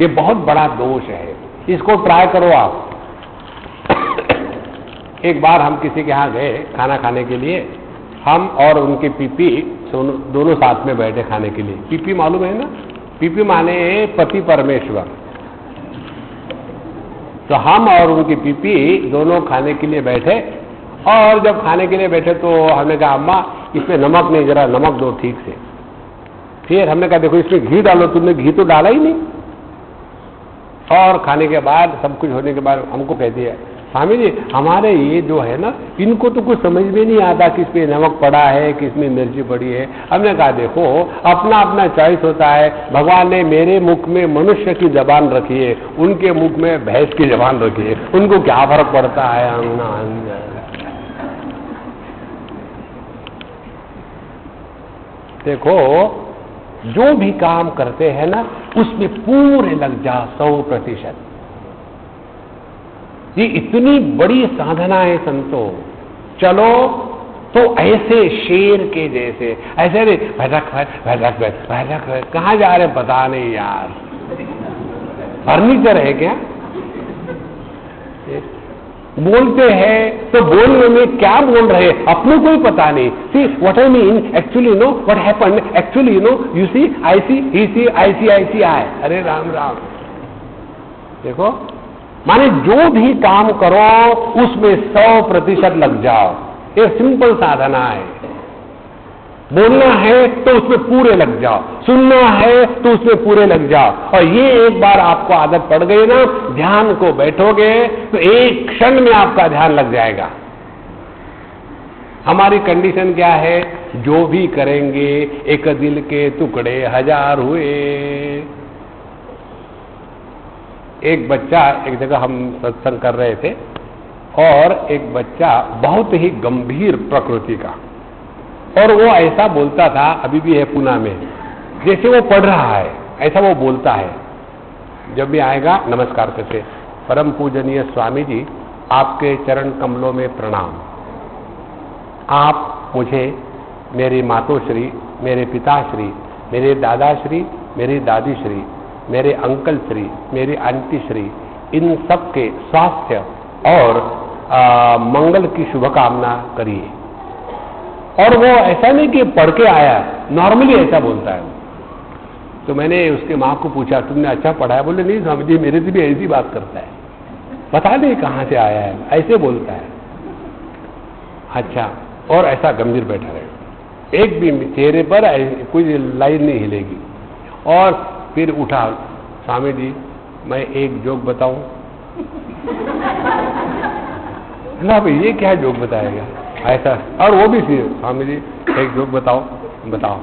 ये बहुत बड़ा दोष है, इसको ट्राई करो आप। एक बार हम किसी के यहाँ गए खाना खाने के लिए, हम और उनके पीपी दोनों साथ में बैठे खाने के लिए। पीपी मालूम है ना? पीपी माने पति परमेश्वर। तो हम और उनकी पीपी दोनों खाने के लिए बैठे, और जब खाने के लिए बैठे तो हमने कहा अम्मा इसमें नमक नहीं, जरा नमक दो ठीक से। फिर हमने कहा देखो इसमें घी डालो, तुमने घी तो डाला ही नहीं। और खाने के बाद सब कुछ होने के बाद हमको कहती है, स्वामी जी हमारे ये जो है ना, इनको तो कुछ समझ में नहीं आता कि इसमें नमक पड़ा है कि इसमें मिर्ची पड़ी है। हमने कहा देखो अपना अपना चॉइस होता है। भगवान ने मेरे मुख में मनुष्य की जबान रखी है, उनके मुख में भैंस की जबान रखी है, उनको क्या फर्क पड़ता है। देखो जो भी काम करते हैं ना उसमें पूरे लग जा 100%। ये इतनी बड़ी साधना है संतो। चलो तो ऐसे शेर के जैसे, ऐसे नहीं भटक कहाँ जा रहे पता नहीं यार, फर्नीचर है क्या? बोलते हैं तो बोलने में क्या बोल रहे हैं अपने को ही पता नहीं। See what I mean actually know what happened actually you see I see he see I see I. अरे राम राम। देखो माने जो भी काम करो उसमें 100% लग जाओ। ये सिंपल साधना है। बोलना है तो उसमें पूरे लग जाओ, सुनना है तो उसमें पूरे लग जाओ। और ये एक बार आपको आदत पड़ गई ना, ध्यान को बैठोगे तो एक क्षण में आपका ध्यान लग जाएगा। हमारी कंडीशन क्या है? जो भी करेंगे एक दिल के टुकड़े हजार हुए। एक बच्चा, एक जगह हम सत्संग कर रहे थे और एक बच्चा बहुत ही गंभीर प्रकृति का, और वो ऐसा बोलता था, अभी भी है पूना में, जैसे वो पढ़ रहा है ऐसा वो बोलता है। जब भी आएगा नमस्कार करके, परम पूजनीय स्वामी जी आपके चरण कमलों में प्रणाम। आप मुझे, मेरी मातोश्री, मेरे पिताश्री, मेरे दादाश्री, मेरी दादीश्री, मेरे अंकल श्री, मेरी आंटी श्री, इन सब के स्वास्थ्य और मंगल की शुभकामना करिए। और वो ऐसा नहीं कि पढ़ के आया, नॉर्मली ऐसा बोलता है। तो मैंने उसके माँ को पूछा, तुमने अच्छा पढ़ा है? बोले नहीं स्वामी जी, मेरे से भी ऐसी बात करता है, पता नहीं कहाँ से आया है, ऐसे बोलता है। अच्छा, और ऐसा गंभीर बैठा रहे, एक भी चेहरे पर कोई लाइन नहीं हिलेगी। और फिर उठा, स्वामी जी मैं एक जोक बताऊं? ना भाई ये क्या जोक बताएगा ऐसा? और वो भी स्वामी जी एक जोक बताओ। बताओ।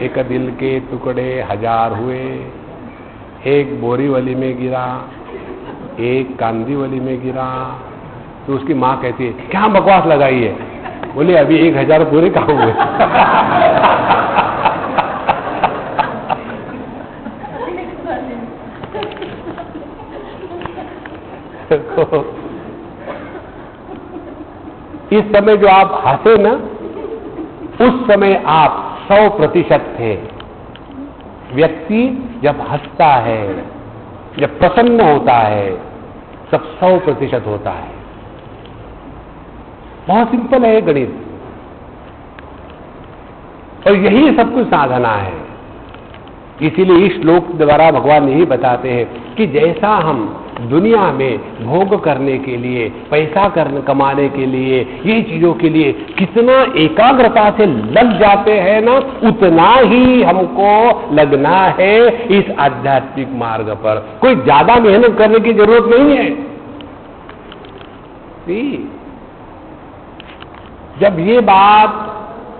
एक दिल के टुकड़े हजार हुए, एक बोरीवली में गिरा, एक कांदीवली में गिरा। तो उसकी माँ कहती है क्या बकवास लगाई है? बोले अभी 1000 पूरे कहाँ हुए? तो इस समय जो आप हंसे ना, उस समय आप 100% थे। व्यक्ति जब हंसता है, जब प्रसन्न होता है, सब 100% होता है। बहुत सिंपल है गणित, और यही सब कुछ साधना है। इसीलिए इस श्लोक द्वारा भगवान यही बताते हैं कि जैसा हम दुनिया में भोग करने के लिए, पैसा कमाने के लिए, ये चीजों के लिए कितना एकाग्रता से लग जाते हैं ना, उतना ही हमको लगना है इस आध्यात्मिक मार्ग पर। कोई ज्यादा मेहनत करने की जरूरत नहीं है। जब ये बात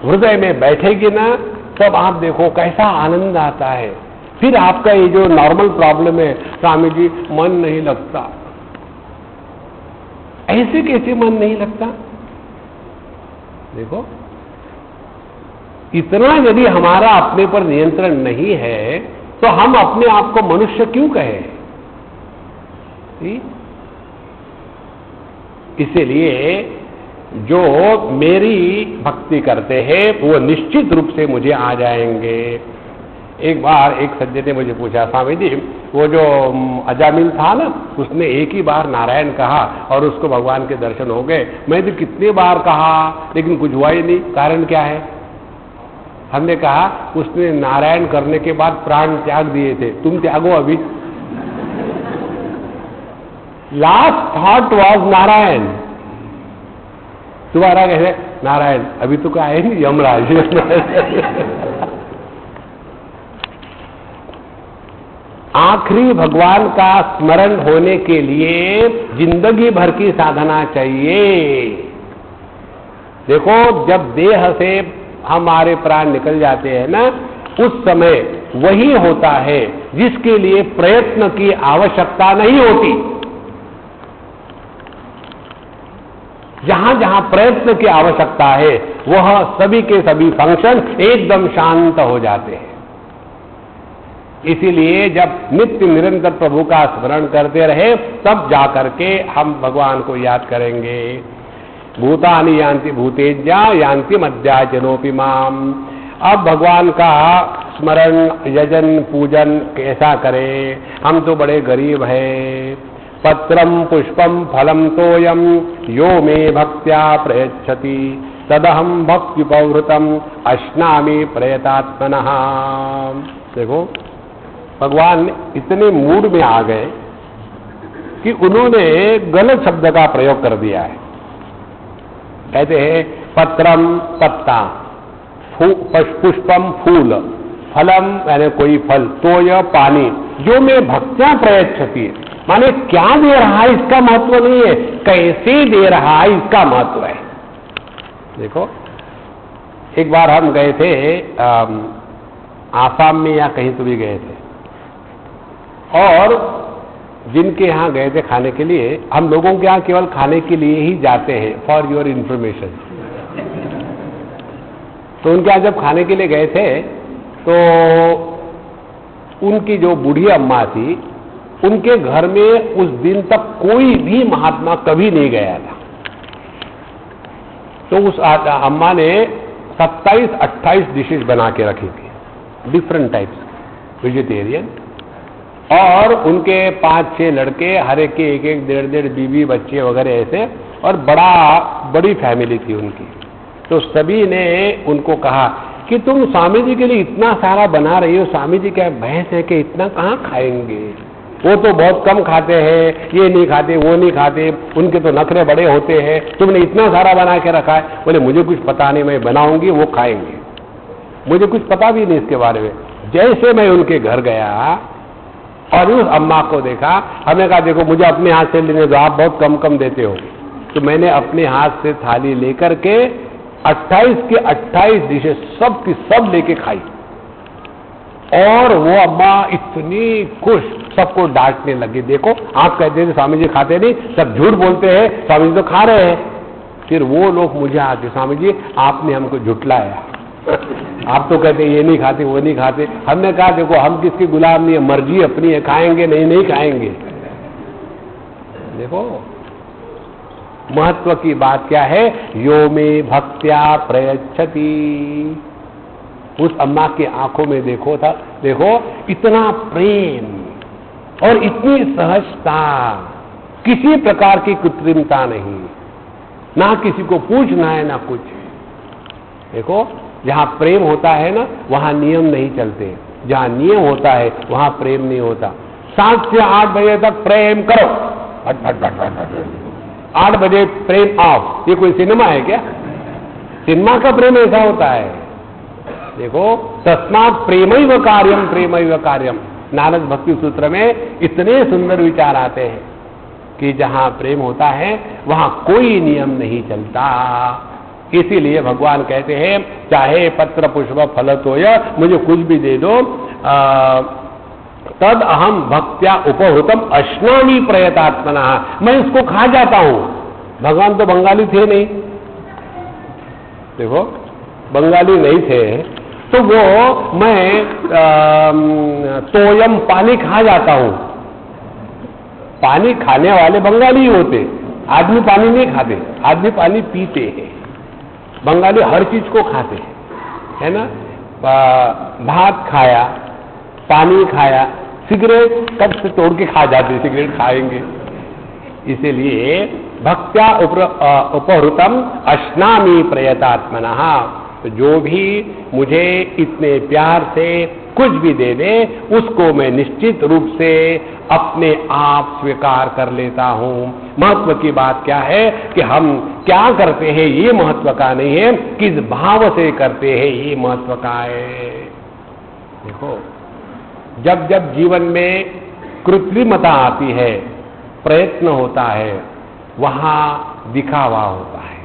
हृदय में बैठेगी ना, तब आप देखो कैसा आनंद आता है। फिर आपका ये जो नॉर्मल प्रॉब्लम है, स्वामी जी मन नहीं लगता, ऐसे कैसे मन नहीं लगता? देखो, इतना यदि हमारा अपने पर नियंत्रण नहीं है तो हम अपने आप को मनुष्य क्यों कहें? इसीलिए जो मेरी भक्ति करते हैं वो निश्चित रूप से मुझे आ जाएंगे। एक बार एक सज्जन ने मुझे पूछा, स्वामी जी वो जो अजामिल था ना, उसने एक ही बार नारायण कहा और उसको भगवान के दर्शन हो गए। मैं तो कितने बार कहा लेकिन कुछ हुआ ही नहीं, कारण क्या है? हमने कहा उसने नारायण करने के बाद प्राण त्याग दिए थे, तुम त्यागो अभी। Last thought was Narayan. तुम्हारा कहे नारायण, अभी तो क्या है नहीं, यमराज। आखिरी भगवान का स्मरण होने के लिए जिंदगी भर की साधना चाहिए। देखो, जब देह से हमारे प्राण निकल जाते हैं ना, उस समय वही होता है जिसके लिए प्रयत्न की आवश्यकता नहीं होती। जहां जहां प्रयत्न की आवश्यकता है वह सभी के सभी फंक्शन एकदम शांत हो जाते हैं। इसीलिए जब नित्य निरंतर प्रभु का स्मरण करते रहे, तब जाकर के हम भगवान को याद करेंगे। भूतानि यान्ति भूतेज्या यान्ति मध्याजनोपि माम। अब भगवान का स्मरण, यजन, पूजन कैसा करें? हम तो बड़े गरीब हैं। पत्रम पुष्पम फलम तोयम यो मे भक्त्या प्रयच्छति तदहम भक्ति पौहृतम अश्नामि प्रयतात्मनः। देखो, भगवान इतने मूड में आ गए कि उन्होंने गलत शब्द का प्रयोग कर दिया है। कहते हैं पत्रम पत्ता, पुष्पम फूल, फलम यानी कोई फल, तोय पानी, जो मैं भक्त्या प्रयच्छति, माने क्या दे रहा है इसका महत्व नहीं है, कैसे दे रहा है इसका महत्व है। देखो, एक बार हम गए थे आसाम में या कहीं तो भी गए थे, और जिनके यहाँ गए थे खाने के लिए, हम लोगों के यहाँ केवल खाने के लिए ही जाते हैं, फॉर योर इंफॉर्मेशन। तो उनके यहाँ जब खाने के लिए गए थे तो उनकी जो बूढ़ी अम्मा थी, उनके घर में उस दिन तक कोई भी महात्मा कभी नहीं गया था। तो उस अम्मा ने 27-28 डिशेज बना के रखी थी, डिफरेंट टाइप्स वेजिटेरियन, और उनके 5-6 लड़के, हर एक के 1-1, 1.5 बीवी बच्चे वगैरह ऐसे, और बड़ी फैमिली थी उनकी। तो सभी ने उनको कहा कि तुम स्वामी जी के लिए इतना सारा बना रही हो, स्वामी जी क्या भैंस है कि इतना कहाँ खाएंगे, वो तो बहुत कम खाते हैं, ये नहीं खाते, वो नहीं खाते, उनके तो नखरे बड़े होते हैं, तुमने इतना सारा बना के रखा है। बोले मुझे कुछ पता नहीं, मैं बनाऊंगी, वो खाएंगे, मुझे कुछ पता भी नहीं इसके बारे में। जैसे मैं उनके घर गया और उस अम्मा को देखा, हमने कहा देखो मुझे अपने हाथ से लेने दो, आप बहुत कम कम देते हो। तो मैंने अपने हाथ से थाली लेकर के 28 के 28 डिशेज सब की सब लेके खाई, और वो अम्मा इतनी खुश, सबको डांटने लगी, देखो आप कहते थे स्वामी जी खाते नहीं, सब झूठ बोलते हैं, स्वामी जी तो खा रहे हैं। फिर वो लोग मुझे आके, स्वामी जी आपने हमको झुठलाया, आप तो कहते ये नहीं खाते, वो नहीं खाते। हमने कहा देखो हम किसकी गुलाम नहीं है, मर्जी अपनी है, खाएंगे नहीं खाएंगे। देखो महत्व की बात क्या है, यो में भक्त्या प्रयच्छति। उस अम्मा की आंखों में देखो इतना प्रेम और इतनी सहजता, किसी प्रकार की कृत्रिमता नहीं, ना किसी को पूछना है ना कुछ। देखो जहां प्रेम होता है ना, वहां नियम नहीं चलते, जहां नियम होता है वहां प्रेम नहीं होता। 7 से 8 बजे तक प्रेम करो, 8 बजे प्रेम ऑफ। ये कोई सिनेमा है क्या? सिनेमा का प्रेम ऐसा होता है। देखो तस्मात् प्रेमैव कार्यम प्रेमैव कार्यम, नारद भक्ति सूत्र में इतने सुंदर विचार आते हैं कि जहां प्रेम होता है वहां कोई नियम नहीं चलता। इसीलिए भगवान कहते हैं चाहे पत्र पुष्प फल तोय, मुझे कुछ भी दे दो, तद अहम भक्त्या उपहृतम अश्नामि प्रयतात्मना, मैं इसको खा जाता हूं। भगवान तो बंगाली थे नहीं, देखो बंगाली नहीं थे, तो वो मैं तोयम पानी खा जाता हूं। पानी खाने वाले बंगाली ही होते, आदमी पानी नहीं खाते, आदमी पानी पीते हैं। बंगाली हर चीज को खाते हैं, है ना। भात खाया, पानी खाया, सिगरेट कब से तोड़ के खा जाते, सिगरेट खाएंगे। इसीलिए भक्त्या उपहृतम अश्नामि प्रयतात्मनः, तो जो भी मुझे इतने प्यार से कुछ भी दे दे, उसको मैं निश्चित रूप से अपने आप स्वीकार कर लेता हूं। महत्व की बात क्या है कि हम क्या करते हैं ये महत्व का नहीं है, किस भाव से करते हैं ये महत्व का है। देखो जब जब जीवन में कृत्रिमता आती है, प्रयत्न होता है, वहां दिखावा होता है।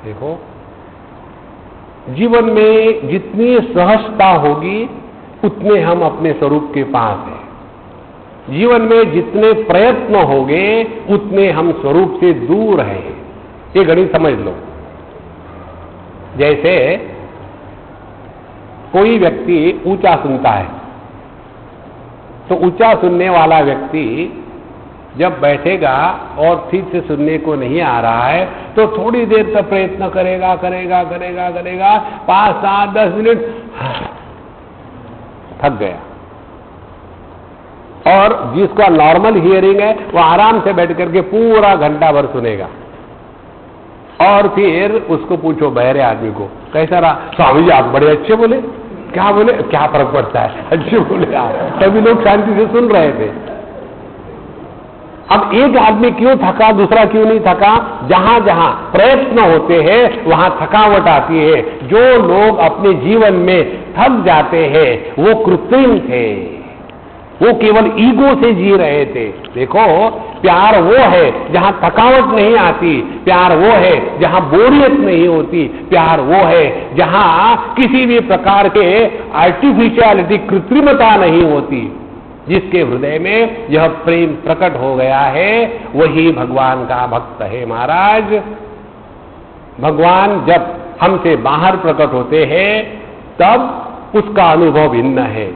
देखो जीवन में जितनी सहजता होगी उतने हम अपने स्वरूप के पास हैं। जीवन में जितने प्रयत्न होंगे उतने हम स्वरूप से दूर हैं। ये घड़ी समझ लो। जैसे कोई व्यक्ति ऊंचा सुनता है, तो ऊंचा सुनने वाला व्यक्ति जब बैठेगा और ठीक से सुनने को नहीं आ रहा है, तो थोड़ी देर तक प्रयत्न करेगा 5, 7, 10 मिनट, थक गया। और जिसका नॉर्मल हियरिंग है वो आराम से बैठ करके पूरा घंटा भर सुनेगा। और फिर उसको पूछो बहरे आदमी को, कैसा रहा? स्वामी जी आप बड़े अच्छे बोले। क्या बोले? क्या फर्क पड़ता है, अच्छे बोले आप। सभी लोग शांति से सुन रहे थे। अब एक आदमी क्यों थका, दूसरा क्यों नहीं थका? जहां जहां प्रयत्न होते हैं वहां थकावट आती है। जो लोग अपने जीवन में थक जाते हैं वो कृत्रिम थे, वो केवल ईगो से जी रहे थे। देखो, प्यार वो है जहां थकावट नहीं आती, प्यार वो है जहां बोरियत नहीं होती, प्यार वो है जहां किसी भी प्रकार के आर्टिफिशियलिटी, कृत्रिमता नहीं होती। जिसके हृदय में यह प्रेम प्रकट हो गया है वही भगवान का भक्त है महाराज। भगवान जब हमसे बाहर प्रकट होते हैं तब उसका अनुभव भिन्न है,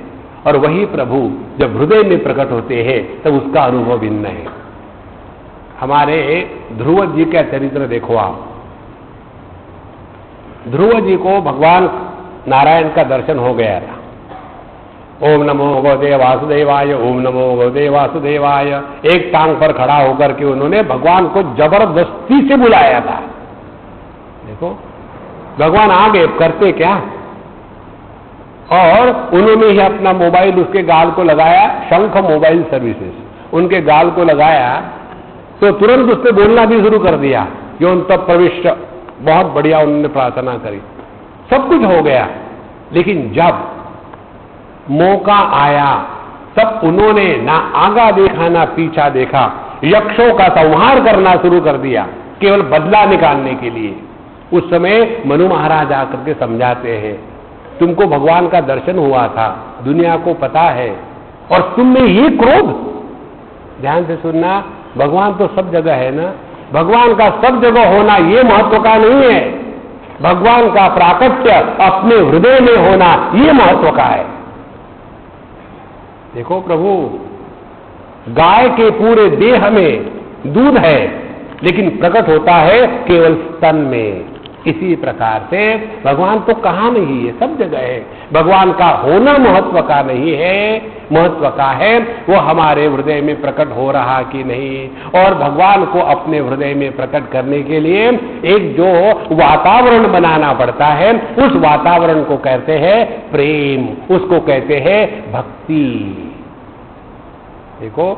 और वही प्रभु जब हृदय में प्रकट होते हैं तब उसका अनुभव भिन्न है। हमारे ध्रुव जी का चरित्र देखो आप। ध्रुव जी को भगवान नारायण का दर्शन हो गया था। ओम नमो भगवते वासुदेवाय, ओम नमो भगवते वासुदेवाय। एक टांग पर खड़ा होकर के उन्होंने भगवान को जबरदस्ती से बुलाया था। देखो, भगवान आगे करते क्या, और उन्होंने ही अपना मोबाइल उसके गाल को लगाया, शंख मोबाइल सर्विसेज, उनके गाल को लगाया तो तुरंत उसने बोलना भी शुरू कर दिया, यों तब प्रविष्ट। बहुत बढ़िया उन्होंने प्रार्थना करी, सब कुछ हो गया। लेकिन जब मौका आया तब उन्होंने ना आगा देखा ना पीछा देखा, यक्षों का संहार करना शुरू कर दिया केवल बदला निकालने के लिए। उस समय मनु महाराज आकर के समझाते हैं, तुमको भगवान का दर्शन हुआ था, दुनिया को पता है, और तुम में ये क्रोध। ध्यान से सुनना, भगवान तो सब जगह है ना, भगवान का सब जगह होना ये महत्व का नहीं है, भगवान का प्राकट्य अपने हृदय में होना ये महत्व का है। देखो प्रभु, गाय के पूरे देह में दूध है लेकिन प्रकट होता है केवल स्तन में। इसी प्रकार से भगवान तो कहाँ नहीं है, सब जगह है। भगवान का होना महत्व का नहीं है, महत्व का है वो हमारे हृदय में प्रकट हो रहा कि नहीं। और भगवान को अपने हृदय में प्रकट करने के लिए एक जो वातावरण बनाना पड़ता है, उस वातावरण को कहते हैं प्रेम, उसको कहते हैं भक्ति। देखो,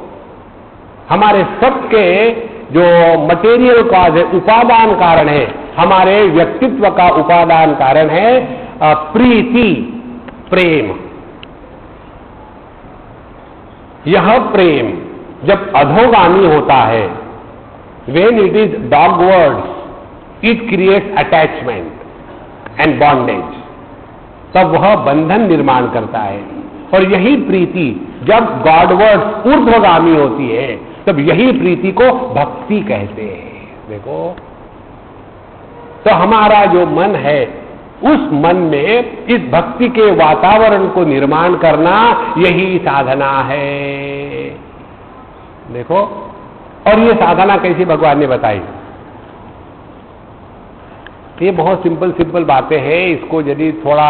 हमारे सबके जो मटेरियल कॉज है, उपादान कारण है, हमारे व्यक्तित्व का उपादान कारण है प्रीति, प्रेम। यह प्रेम जब अधोगामी होता है, when it is dogwards, it creates attachment and bondage, तब वह बंधन निर्माण करता है। और यही प्रीति जब गॉडवर्ड्स, ऊर्ध्वगामी होती है, तब यही प्रीति को भक्ति कहते हैं। देखो, तो हमारा जो मन है, उस मन में इस भक्ति के वातावरण को निर्माण करना यही साधना है। देखो, और ये साधना कैसी भगवान ने बताई। ये बहुत सिंपल सिंपल बातें हैं, इसको यदि थोड़ा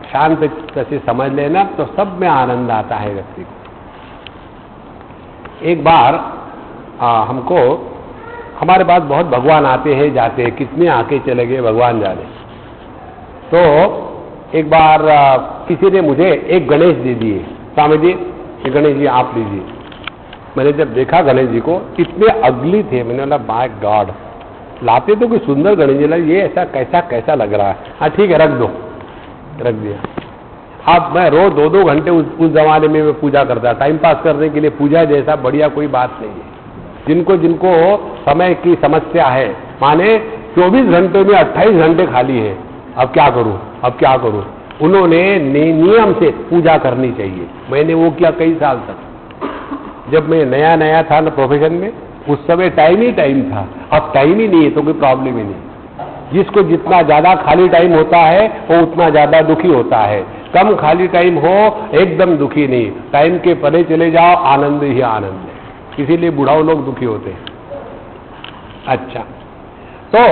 शांत से समझ लेना तो सब में आनंद आता है व्यक्ति को। एक बार हमको, हमारे पास बहुत भगवान आते हैं जाते हैं, कितने आके चले गए भगवान जाने। तो एक बार किसी ने मुझे एक गणेश दे दिए, स्वामी जी ये गणेश जी आप लीजिए। मैंने जब देखा गणेश जी को, इतने अगली थे, मैंने बोला माय गॉड, लाते तो कोई सुंदर गणेश जी, ये ऐसा कैसा कैसा लग रहा है। हाँ ठीक है, रख दो, रख दिया। अब मैं रोज 2-2 घंटे उस जमाने में मैं पूजा करता, टाइम पास करने के लिए पूजा जैसा बढ़िया कोई बात नहीं है। जिनको जिनको समय की समस्या है, माने 24 घंटे में 28 घंटे खाली है, अब क्या करूं, अब क्या करूं, उन्होंने नियम से पूजा करनी चाहिए। मैंने वो किया कई साल तक। जब मैं नया नया था ना प्रोफेशन में, उस समय टाइम ही टाइम था, अब टाइम ही नहीं है तो कोई प्रॉब्लम ही नहीं। जिसको जितना ज्यादा खाली टाइम होता है वो उतना ज्यादा दुखी होता है, कम खाली टाइम हो एकदम दुखी नहीं। टाइम के परे चले जाओ, आनंद ही आनंद है। इसीलिए बुढ़ाओ लोग दुखी होते हैं। अच्छा, तो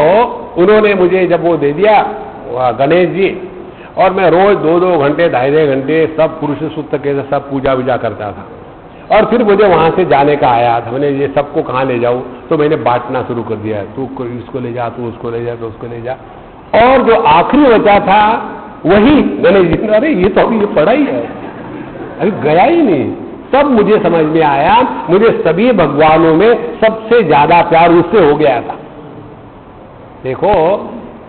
उन्होंने मुझे जब वो दे दिया गणेश जी, और मैं रोज 2-2 घंटे 2.5 घंटे सब पुरुष सूक्त के सब पूजा वूजा करता था। और फिर मुझे वहां से जाने का आया था, मैंने ये सबको कहाँ ले जाऊं, तो मैंने बांटना शुरू कर दिया, तू इसको ले जा, तू उसको ले जा, तो उसको ले जा। और जो आखिरी बचा था वही गणेश जी, अरे ये तो अभी ये पड़ा ही है, अभी गया ही नहीं। तब मुझे समझ में आया, मुझे सभी भगवानों में सबसे ज्यादा प्यार उससे हो गया था। देखो,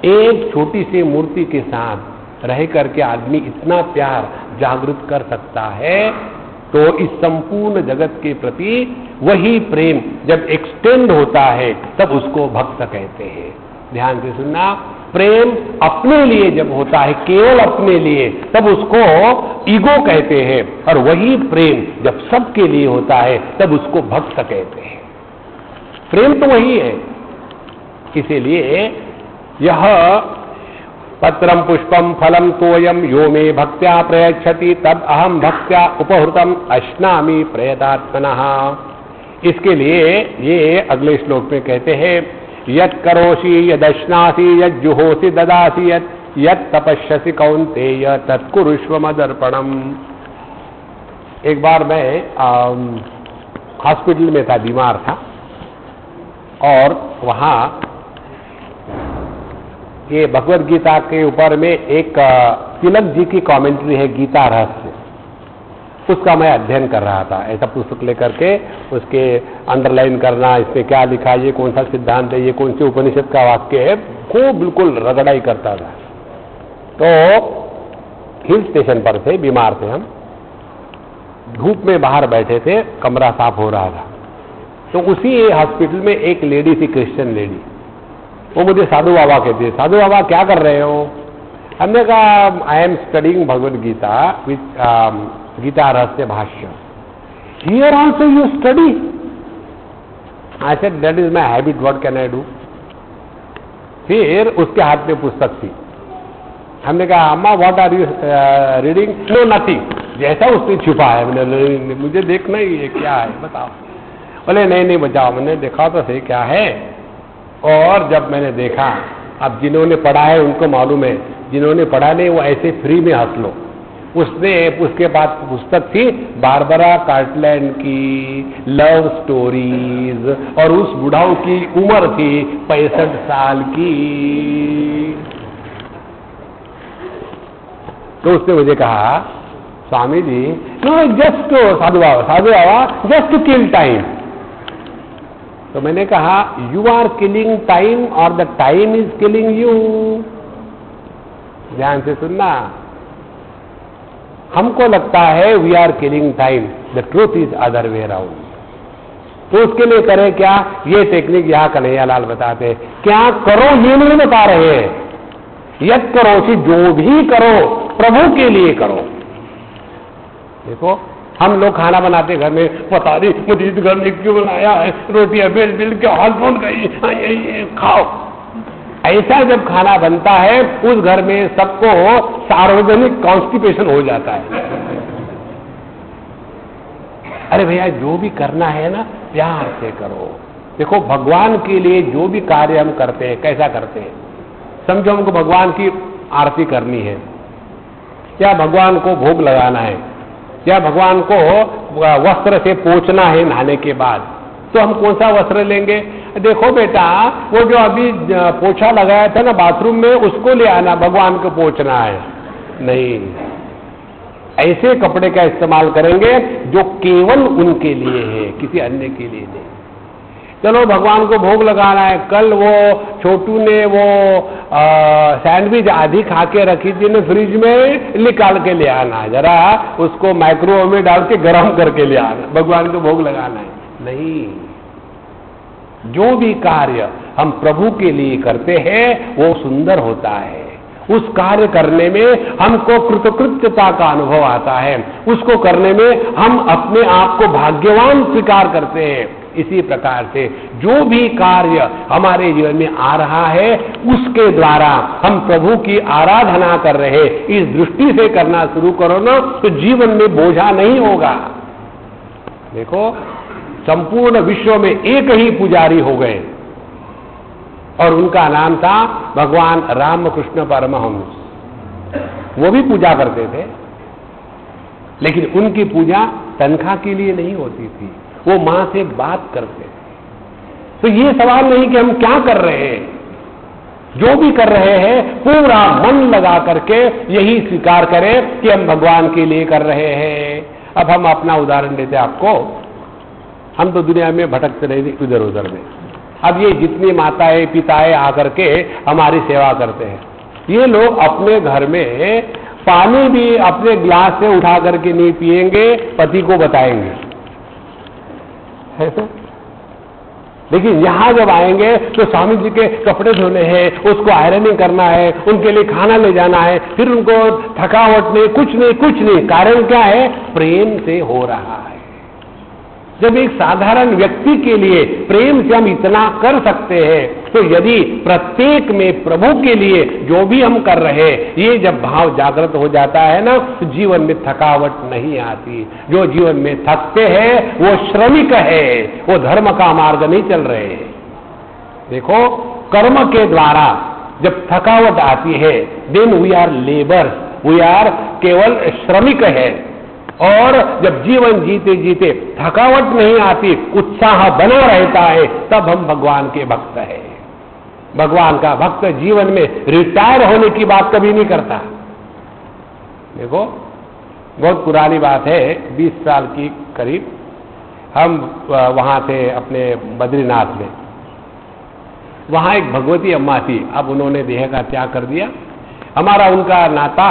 एक छोटी सी मूर्ति के साथ रह करके आदमी इतना प्यार जागृत कर सकता है तो इस संपूर्ण जगत के प्रति वही प्रेम जब एक्सटेंड होता है तब उसको भक्त कहते हैं। ध्यान से सुनना, प्रेम अपने लिए जब होता है, केवल अपने लिए, तब उसको ईगो कहते हैं, और वही प्रेम जब सबके लिए होता है तब उसको भक्त कहते हैं। प्रेम तो वही है। इसीलिए यह पत्रम पुष्पम फलम तोयम यो मे भक्त्या प्रयच्छति तद अहम भक्त्या उपहृतम अश्नामि प्रयतात्मनः। इसके लिए ये अगले श्लोक में कहते हैं, यत् करोषि यदश्नासि यज्जुहोसि ददासि यत् तपस्यसि कौन्तेय तत्कुरुष्व मदर्पणम्। एक बार मैं हॉस्पिटल में था, बीमार था, और वहां ये भगवद गीता के ऊपर में एक तिलक जी की कमेंट्री है, गीता रहस्य, उसका मैं अध्ययन कर रहा था। ऐसा पुस्तक लेकर के उसके अंडरलाइन करना, इसमें क्या लिखा, ये कौन सा सिद्धांत है, ये कौन से उपनिषद का वाक्य है, को बिल्कुल रगड़ाई करता था। तो हिल स्टेशन पर थे, बीमार थे हम, धूप में बाहर बैठे थे, कमरा साफ हो रहा था। तो उसी हॉस्पिटल में एक लेडी थी, क्रिश्चियन लेडी, वो मुझे साधु बाबा कहती है, साधु बाबा क्या कर रहे हो? हमने कहा I am studying Bhagavad Gita with Gita Rahasya Bhashya. Here also you study? I said that is my habit, what can I do? फिर उसके हाथ में पुस्तक थी। हमने कहा अम्मा what are you reading? No nothing. जैसा उसने छुपा है, मैंने मुझे देखना ही है क्या है, बताओ। बोले नहीं नहीं बचाओ। मैंने देखा तो सही क्या है। और जब मैंने देखा, अब जिन्होंने पढ़ा है उनको मालूम है, जिन्होंने पढ़ा नहीं वो ऐसे फ्री में हंस लो। उसके बाद पुस्तक थी बारबरा कार्टलैंड की लव स्टोरीज, और उस बुढ़ाऊ की उम्र थी 65 साल की। तो उसने मुझे कहा स्वामी जी, नो जस्ट साधु बाबा जस्ट टू किल टाइम। तो मैंने कहा यू आर किलिंग टाइम और the time is killing you. ध्यान से सुनना, हमको लगता है we are killing time, the truth is other way around. तो उसके लिए करें क्या? ये टेक्निक यहां कन्हैयालाल बताते हैं। क्या करो ये नहीं बता रहे हैं, यद करो कि जो भी करो प्रभु के लिए करो। देखो हम लोग खाना बनाते घर में, पता नहीं मुझे इस घर में क्यों बनाया है, रोटियां बेल के हाल फोन गई, खाओ। ऐसा जब खाना बनता है उस घर में सबको सार्वजनिक कॉन्स्टिपेशन हो जाता है। अरे भैया जो भी करना है ना प्यार से करो। देखो भगवान के लिए जो भी कार्य हम करते हैं कैसा करते हैं? समझो हमको भगवान की आरती करनी है, या भगवान को भोग लगाना है, या भगवान को वस्त्र से पोंछना है नहाने के बाद, तो हम कौन सा वस्त्र लेंगे? देखो बेटा वो जो अभी पोछा लगाया था ना बाथरूम में, उसको ले आना, भगवान को पोंछना है। नहीं, ऐसे कपड़े का इस्तेमाल करेंगे जो केवल उनके लिए है, किसी अन्य के लिए नहीं। चलो भगवान को भोग लगाना है, कल वो छोटू ने वो सैंडविच आधी खा के रखी थी ना फ्रिज में, निकाल के ले आना, जरा उसको माइक्रोवेव में डाल के गर्म करके ले आना, भगवान को भोग लगाना है। नहीं, जो भी कार्य हम प्रभु के लिए करते हैं वो सुंदर होता है। उस कार्य करने में हमको कृतकृत्यता का अनुभव आता है, उसको करने में हम अपने आप को भाग्यवान स्वीकार करते हैं। इसी प्रकार से जो भी कार्य हमारे जीवन में आ रहा है उसके द्वारा हम प्रभु की आराधना कर रहे, इस दृष्टि से करना शुरू करो ना, तो जीवन में बोझा नहीं होगा। देखो संपूर्ण विश्व में एक ही पुजारी हो गए, और उनका नाम था भगवान रामकृष्ण परमहंस। वो भी पूजा करते थे, लेकिन उनकी पूजा तनख्वाह के लिए नहीं होती थी, वो मां से बात करते थे। तो ये सवाल नहीं कि हम क्या कर रहे हैं, जो भी कर रहे हैं पूरा मन लगा करके यही स्वीकार करें कि हम भगवान के लिए कर रहे हैं। अब हम अपना उदाहरण देते हैं आपको। हम तो दुनिया में भटकते रहे इधर उधर में। अब ये जितनी माताएं पिताएं आकर के हमारी सेवा करते हैं, ये लोग अपने घर में पानी भी अपने ग्लास से उठा करके नहीं पिएंगे, पति को बताएंगे, है तो? लेकिन यहां जब आएंगे तो स्वामी जी के कपड़े धोने हैं, उसको आयरनिंग करना है, उनके लिए खाना ले जाना है, फिर उनको थकावट नहीं, कुछ नहीं। कारण क्या है? प्रेम से हो रहा है। जब एक साधारण व्यक्ति के लिए प्रेम से हम इतना कर सकते हैं, तो यदि प्रत्येक में प्रभु के लिए जो भी हम कर रहे हैं, ये जब भाव जागृत हो जाता है ना, तो जीवन में थकावट नहीं आती। जो जीवन में थकते हैं वो श्रमिक है, वो धर्म का मार्ग नहीं चल रहे हैं। देखो, कर्म के द्वारा जब थकावट आती है, then we are labours, we are केवल श्रमिक है। और जब जीवन जीते जीते थकावट नहीं आती, उत्साह बना रहता है, तब हम भगवान के भक्त हैं। भगवान का भक्त जीवन में रिटायर होने की बात कभी नहीं करता। देखो, बहुत पुरानी बात है, 20 साल की करीब, हम वहां थे अपने बद्रीनाथ में। वहां एक भगवती अम्मा थी, अब उन्होंने देह का त्याग कर दिया। हमारा उनका नाता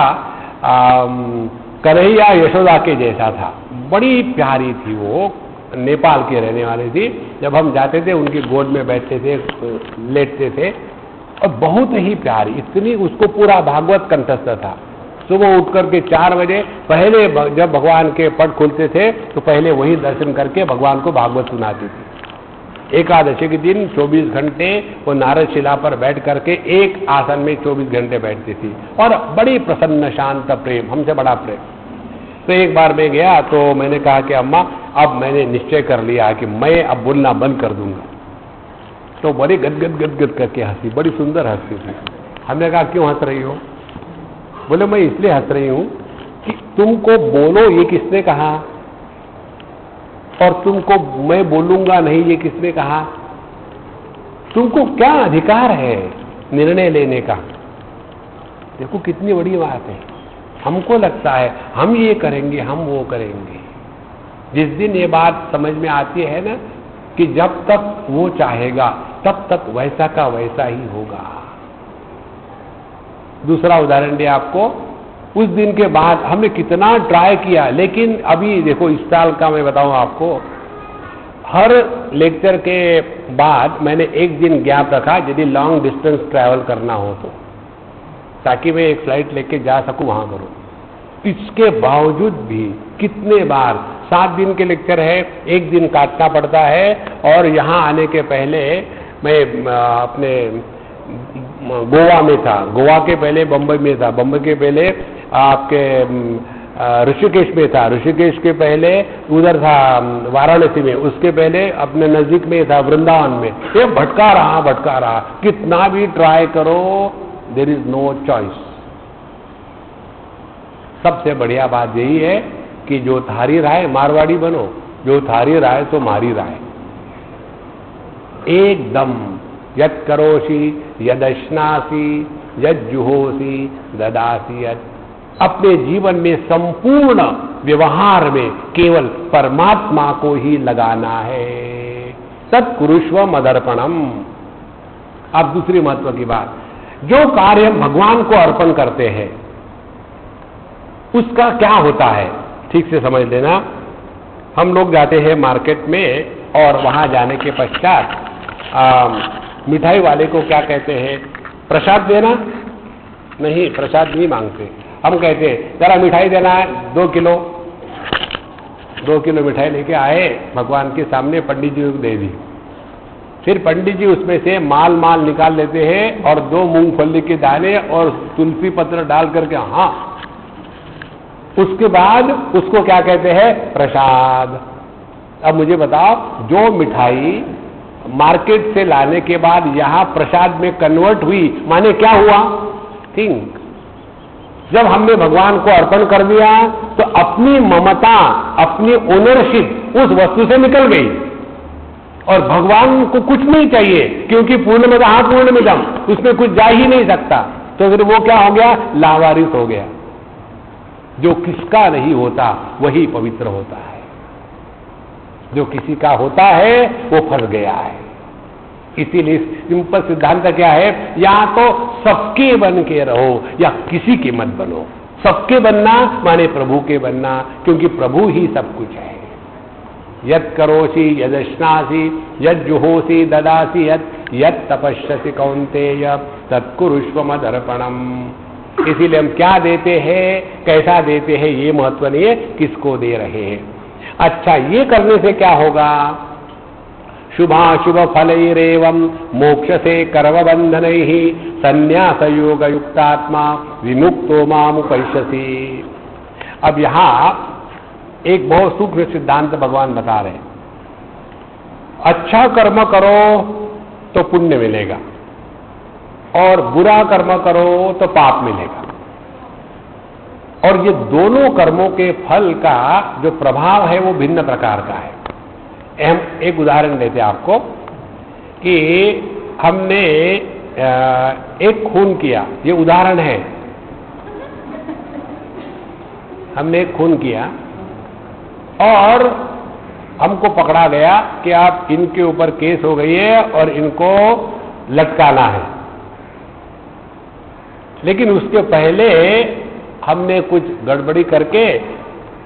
कन्हैया यशोदा के जैसा था। बड़ी प्यारी थी वो, नेपाल के रहने वाली थी। जब हम जाते थे उनकी गोद में बैठते थे, लेटते थे, और बहुत ही प्यारी, इतनी, उसको पूरा भागवत कंठस्थ था। सुबह उठ करके 4 बजे पहले जब भगवान के पट खुलते थे तो पहले वही दर्शन करके भगवान को भागवत सुनाती थी। एकादशी के दिन 24 घंटे वो नारद शिला पर बैठ करके एक आसन में 24 घंटे बैठती थी, और बड़ी प्रसन्न शांत प्रेम, हमसे बड़ा प्रेम। तो एक बार मैं गया तो मैंने कहा कि अम्मा, अब मैंने निश्चय कर लिया कि मैं अब बोलना बंद कर दूंगा। तो बड़ी गदगद करके हंसी, बड़ी सुंदर हंसी थी। हमने कहा क्यों हंस रही हो? बोले मैं इसलिए हंस रही हूं कि तुमको बोलो ये किसने कहा, और तुमको मैं बोलूंगा नहीं ये किसने कहा? तुमको क्या अधिकार है निर्णय लेने का? देखो कितनी बड़ी बात है। हमको लगता है हम ये करेंगे, हम वो करेंगे। जिस दिन ये बात समझ में आती है ना कि जब तक वो चाहेगा तब तक वैसा का वैसा ही होगा। दूसरा उदाहरण दिया आपको, उस दिन के बाद हमने कितना ट्राई किया, लेकिन अभी देखो इस साल का मैं बताऊं आपको, हर लेक्चर के बाद मैंने एक दिन गैप रखा यदि लॉन्ग डिस्टेंस ट्रैवल करना हो तो, ताकि मैं एक फ्लाइट लेके जा सकूं वहां करूं। इसके बावजूद भी कितने बार 7 दिन के लेक्चर है, एक दिन काटना पड़ता है। और यहाँ आने के पहले मैं अपने गोवा में था, गोवा के पहले बम्बई में था, बम्बई के पहले आपके ऋषिकेश में था, ऋषिकेश के पहले उधर था वाराणसी में, उसके पहले अपने नजदीक में था वृंदावन में। ये भटका रहा, कितना भी ट्राई करो, देयर इज नो चॉइस। सबसे बढ़िया बात यही है कि जो थारी राय मारवाड़ी बनो, जो थारी राय तो मारी राय। एकदम यद करोषि यदश्नासी यज्जुहोसी ददासी यद, अपने जीवन में संपूर्ण व्यवहार में केवल परमात्मा को ही लगाना है। तत्कुरुष्व मदर्पणम। अब दूसरी महत्व की बात, जो कार्य हम भगवान को अर्पण करते हैं उसका क्या होता है, ठीक से समझ लेना। हम लोग जाते हैं मार्केट में, और वहां जाने के पश्चात मिठाई वाले को क्या कहते हैं? प्रसाद देना? नहीं, प्रसाद नहीं मांगते। हम कहते हैं जरा मिठाई देना है, 2 किलो। 2 किलो मिठाई लेके आए, भगवान के सामने पंडित जी को दे दी। फिर पंडित जी उसमें से माल निकाल लेते हैं, और 2 मूंगफली के दाने और तुलसी पत्र डाल करके, हाँ, उसके बाद उसको क्या कहते हैं? प्रसाद। अब मुझे बताओ, जो मिठाई मार्केट से लाने के बाद यहां प्रसाद में कन्वर्ट हुई, माने क्या हुआ? थिंक। जब हमने भगवान को अर्पण कर दिया तो अपनी ममता, अपनी ओनरशिप उस वस्तु से निकल गई, और भगवान को कुछ नहीं चाहिए, क्योंकि पूर्णमिदः पूर्णमिदम्, उसमें कुछ जा ही नहीं सकता। तो फिर वो क्या हो गया? लावारिस हो गया। जो किसका नहीं होता वही पवित्र होता है, जो किसी का होता है वो फंस गया है। इसीलिए सिंपल सिद्धांत क्या है? या तो सबके बन के रहो या किसी के मत बनो। सबके बनना माने प्रभु के बनना, क्योंकि प्रभु ही सब कुछ है। यत् करोसि यदश्नासि यज्जुहोसि ददासि यत् तपस्यसि कौन्तेय तत्कुरुष्व मदर्पणम्। इसीलिए हम क्या देते हैं, कैसा देते हैं, ये महत्व नहीं है, किसको दे रहे हैं। अच्छा, ये करने से क्या होगा? शुभाशुभ फलैरेवं मोक्षसे कर्मबंधनैः संन्यास योग युक्तात्मा विमुक्तो मामुपैष्यसि। अब यहां एक बहुत सूक्ष्म सिद्धांत भगवान बता रहे हैं। अच्छा कर्म करो तो पुण्य मिलेगा और बुरा कर्म करो तो पाप मिलेगा। और ये दोनों कर्मों के फल का जो प्रभाव है वो भिन्न प्रकार का है। हम एक उदाहरण देते हैं आपको कि हमने एक खून किया, ये उदाहरण है। हमने एक खून किया और हमको पकड़ा गया कि आप इनके ऊपर केस हो गई है और इनको लटकाना है। लेकिन उसके पहले हमने कुछ गड़बड़ी करके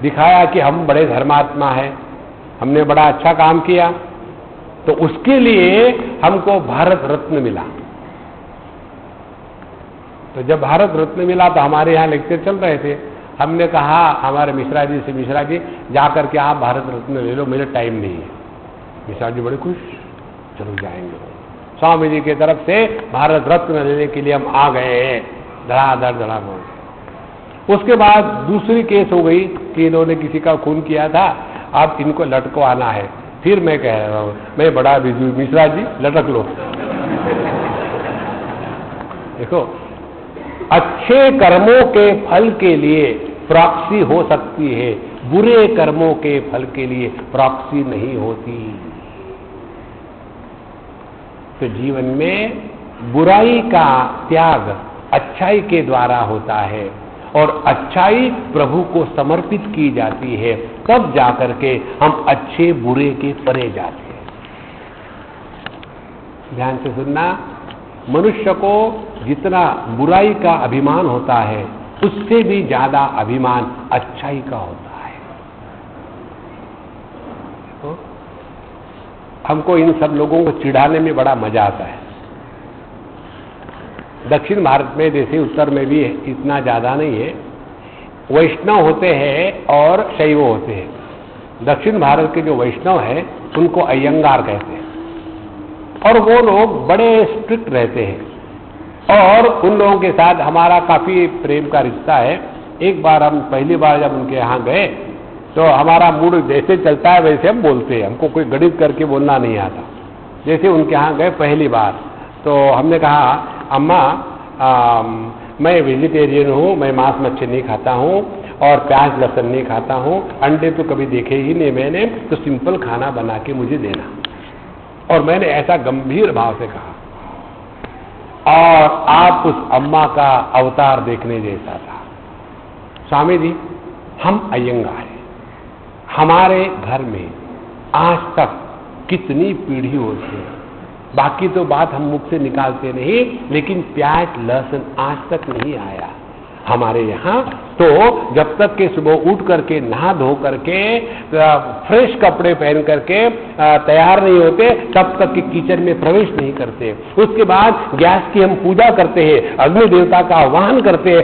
दिखाया कि हम बड़े धर्मात्मा हैं, हमने बड़ा अच्छा काम किया, तो उसके लिए हमको भारत रत्न मिला। तो जब भारत रत्न मिला तो हमारे यहाँ लेक्चर चल रहे थे। हमने कहा हमारे मिश्रा जी से, मिश्रा जी जाकर के आप भारत रत्न ले लो, मेरे टाइम नहीं है। मिश्रा जी बड़े खुश, चलो जाएंगे। स्वामी जी की तरफ से भारत रत्न लेने के लिए हम आ गए हैं, धड़ाधड़ धड़ाधड़। उसके बाद दूसरी केस हो गई कि इन्होंने किसी का खून किया था, अब इनको लटकवाना है। फिर मैं कह रहा हूं, मैं बड़ा बिजू, मिश्रा जी लटक लो। देखो, अच्छे कर्मों के फल के लिए प्रॉक्सी हो सकती है, बुरे कर्मों के फल के लिए प्रॉक्सी नहीं होती। तो जीवन में बुराई का त्याग अच्छाई के द्वारा होता है और अच्छाई प्रभु को समर्पित की जाती है, तब जाकर के हम अच्छे बुरे के परे जाते हैं। ध्यान से सुनना, मनुष्य को जितना बुराई का अभिमान होता है उससे भी ज्यादा अभिमान अच्छाई का होता है। तो हमको इन सब लोगों को चिढ़ाने में बड़ा मजा आता है। दक्षिण भारत में जैसे उत्तर में भी इतना ज्यादा नहीं है, वैष्णव होते हैं और शैव होते हैं। दक्षिण भारत के जो वैष्णव हैं उनको अयंगार कहते हैं और वो लोग बड़े स्ट्रिक्ट रहते हैं और उन लोगों के साथ हमारा काफी प्रेम का रिश्ता है। एक बार हम पहली बार जब उनके यहाँ गए तो हमारा मूड जैसे चलता है वैसे हम बोलते हैं, हमको कोई गणित करके बोलना नहीं आता। जैसे उनके यहाँ गए पहली बार तो हमने कहा, अम्मा मैं वेजिटेरियन हूँ, मैं मांस मच्छी नहीं खाता हूँ और प्याज लहसुन नहीं खाता हूँ, अंडे तो कभी देखे ही नहीं मैंने, तो सिंपल खाना बना के मुझे देना। और मैंने ऐसा गंभीर भाव से कहा और आप उस अम्मा का अवतार देखने जैसा था। स्वामी जी, हम अयंगार हैं, हमारे घर में आज तक कितनी पीढ़ी होती है, बाकी तो बात हम मुख से निकालते नहीं, लेकिन प्याज लहसुन आज तक नहीं आया हमारे यहाँ। तो जब तक के सुबह उठ करके नहा धो करके फ्रेश कपड़े पहन करके तैयार नहीं होते, तब तक के किचन में प्रवेश नहीं करते। उसके बाद गैस की हम पूजा करते हैं, अग्नि देवता का आह्वान करते हैं।